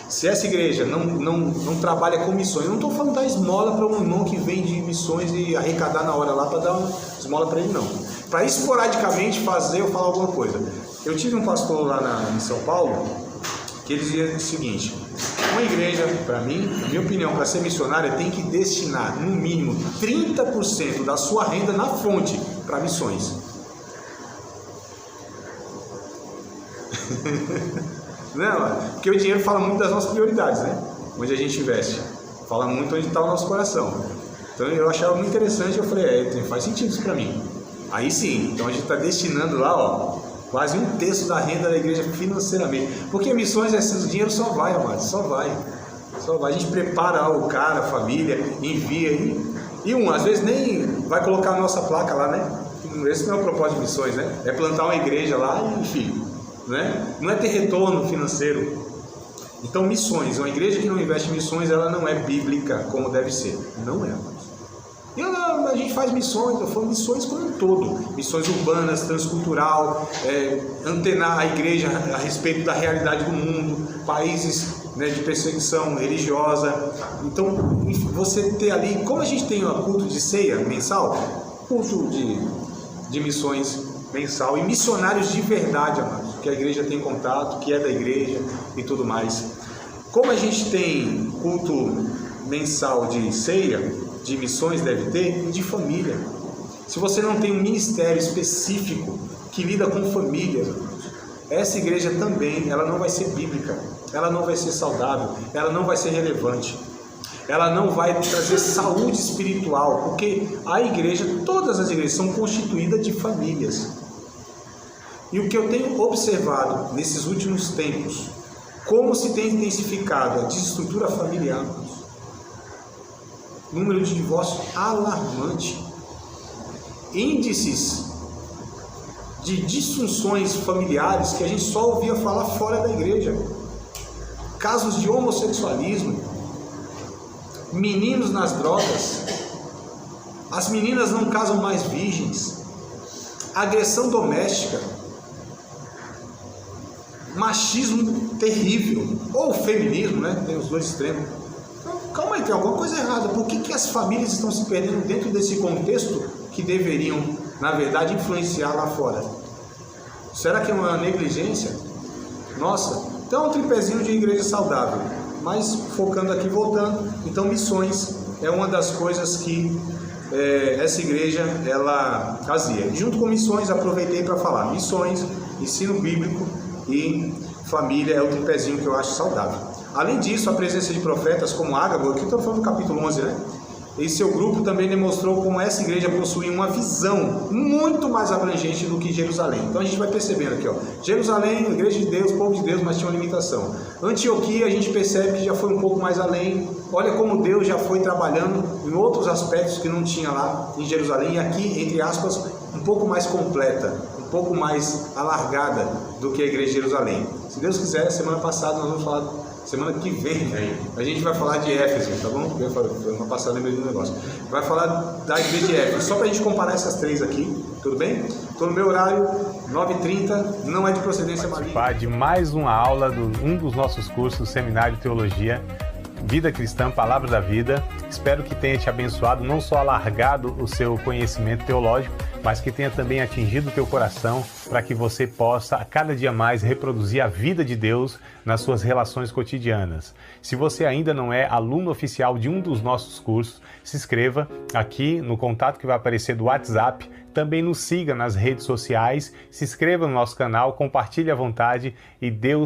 Se essa igreja não trabalha com missões, eu não estou falando dar esmola para um irmão que vem de missões e arrecadar na hora lá para dar uma esmola para ele, não. Para esporadicamente fazer ou falar alguma coisa. Eu tive um pastor lá em São Paulo que ele dizia o seguinte: uma igreja, para mim, na minha opinião, para ser missionária, tem que destinar no mínimo 30% da sua renda na fonte para missões. Não, porque o dinheiro fala muito das nossas prioridades, né? Onde a gente investe, fala muito onde está o nosso coração. Então eu achava muito interessante, eu falei, faz sentido isso para mim. Aí sim, então a gente está destinando lá, ó, quase 1/3 da renda da igreja financeiramente. Porque missões, esse dinheiro só vai, amado, só vai. A gente prepara o cara, a família, envia e às vezes nem vai colocar a nossa placa lá, né? Esse não é o propósito de missões, né? É plantar uma igreja lá e, enfim, né? Não é ter retorno financeiro. Então, missões, uma igreja que não investe em missões, ela não é bíblica como deve ser. Não é, amado. E a gente faz missões, eu falo missões como um todo, missões urbanas, transcultural, antenar a igreja a respeito da realidade do mundo, países, né, de perseguição religiosa. Então, você ter ali, como a gente tem um culto de ceia mensal, culto de missões mensal e missionários de verdade, amados, que a igreja tem contato, que é da igreja e tudo mais. Como a gente tem culto mensal de ceia, de missões deve ter, e de família. Se você não tem um ministério específico que lida com famílias, essa igreja também, ela não vai ser bíblica, ela não vai ser saudável, ela não vai ser relevante, ela não vai trazer saúde espiritual, porque a igreja, todas as igrejas são constituídas de famílias. E o que eu tenho observado nesses últimos tempos, como se tem intensificado a desestrutura familiar, número de divórcio alarmante, índices de disfunções familiares que a gente só ouvia falar fora da igreja, casos de homossexualismo, meninos nas drogas, as meninas não casam mais virgens, agressão doméstica, machismo terrível, ou feminismo, né? Tem os dois extremos. Calma aí, tem alguma coisa errada. Por que as famílias estão se perdendo dentro desse contexto que deveriam, na verdade, influenciar lá fora? Será que é uma negligência? Nossa, então é um tripézinho de igreja saudável. Mas focando aqui, voltando, então missões é uma das coisas que essa igreja, ela fazia. Junto com missões, aproveitei para falar missões, ensino bíblico e família é o tripézinho que eu acho saudável. Além disso, a presença de profetas como Ágabo, aqui estou falando do capítulo 11, né? E seu grupo também demonstrou como essa igreja possui uma visão muito mais abrangente do que Jerusalém. Então a gente vai percebendo aqui, ó, Jerusalém, igreja de Deus, povo de Deus, mas tinha uma limitação. Antioquia, a gente percebe que já foi um pouco mais além. Olha como Deus já foi trabalhando em outros aspectos que não tinha lá em Jerusalém. E aqui, entre aspas, um pouco mais completa, um pouco mais alargada do que a igreja de Jerusalém. Se Deus quiser, semana passada nós vamos falar. Semana que vem, a gente vai falar de Éfeso, tá bom? Semana passada lembrei do negócio. Vai falar da igreja de Éfeso, só para a gente comparar essas três aqui, tudo bem? Estou no meu horário, 9h30, não é de procedência maligna. De mais uma aula de um dos nossos cursos, Seminário de Teologia, Vida Cristã, Palavra da Vida. Espero que tenha te abençoado, não só alargado o seu conhecimento teológico, mas que tenha também atingido o teu coração para que você possa, a cada dia mais, reproduzir a vida de Deus nas suas relações cotidianas. Se você ainda não é aluno oficial de um dos nossos cursos, se inscreva aqui no contato que vai aparecer do WhatsApp. Também nos siga nas redes sociais, se inscreva no nosso canal, compartilhe à vontade e Deus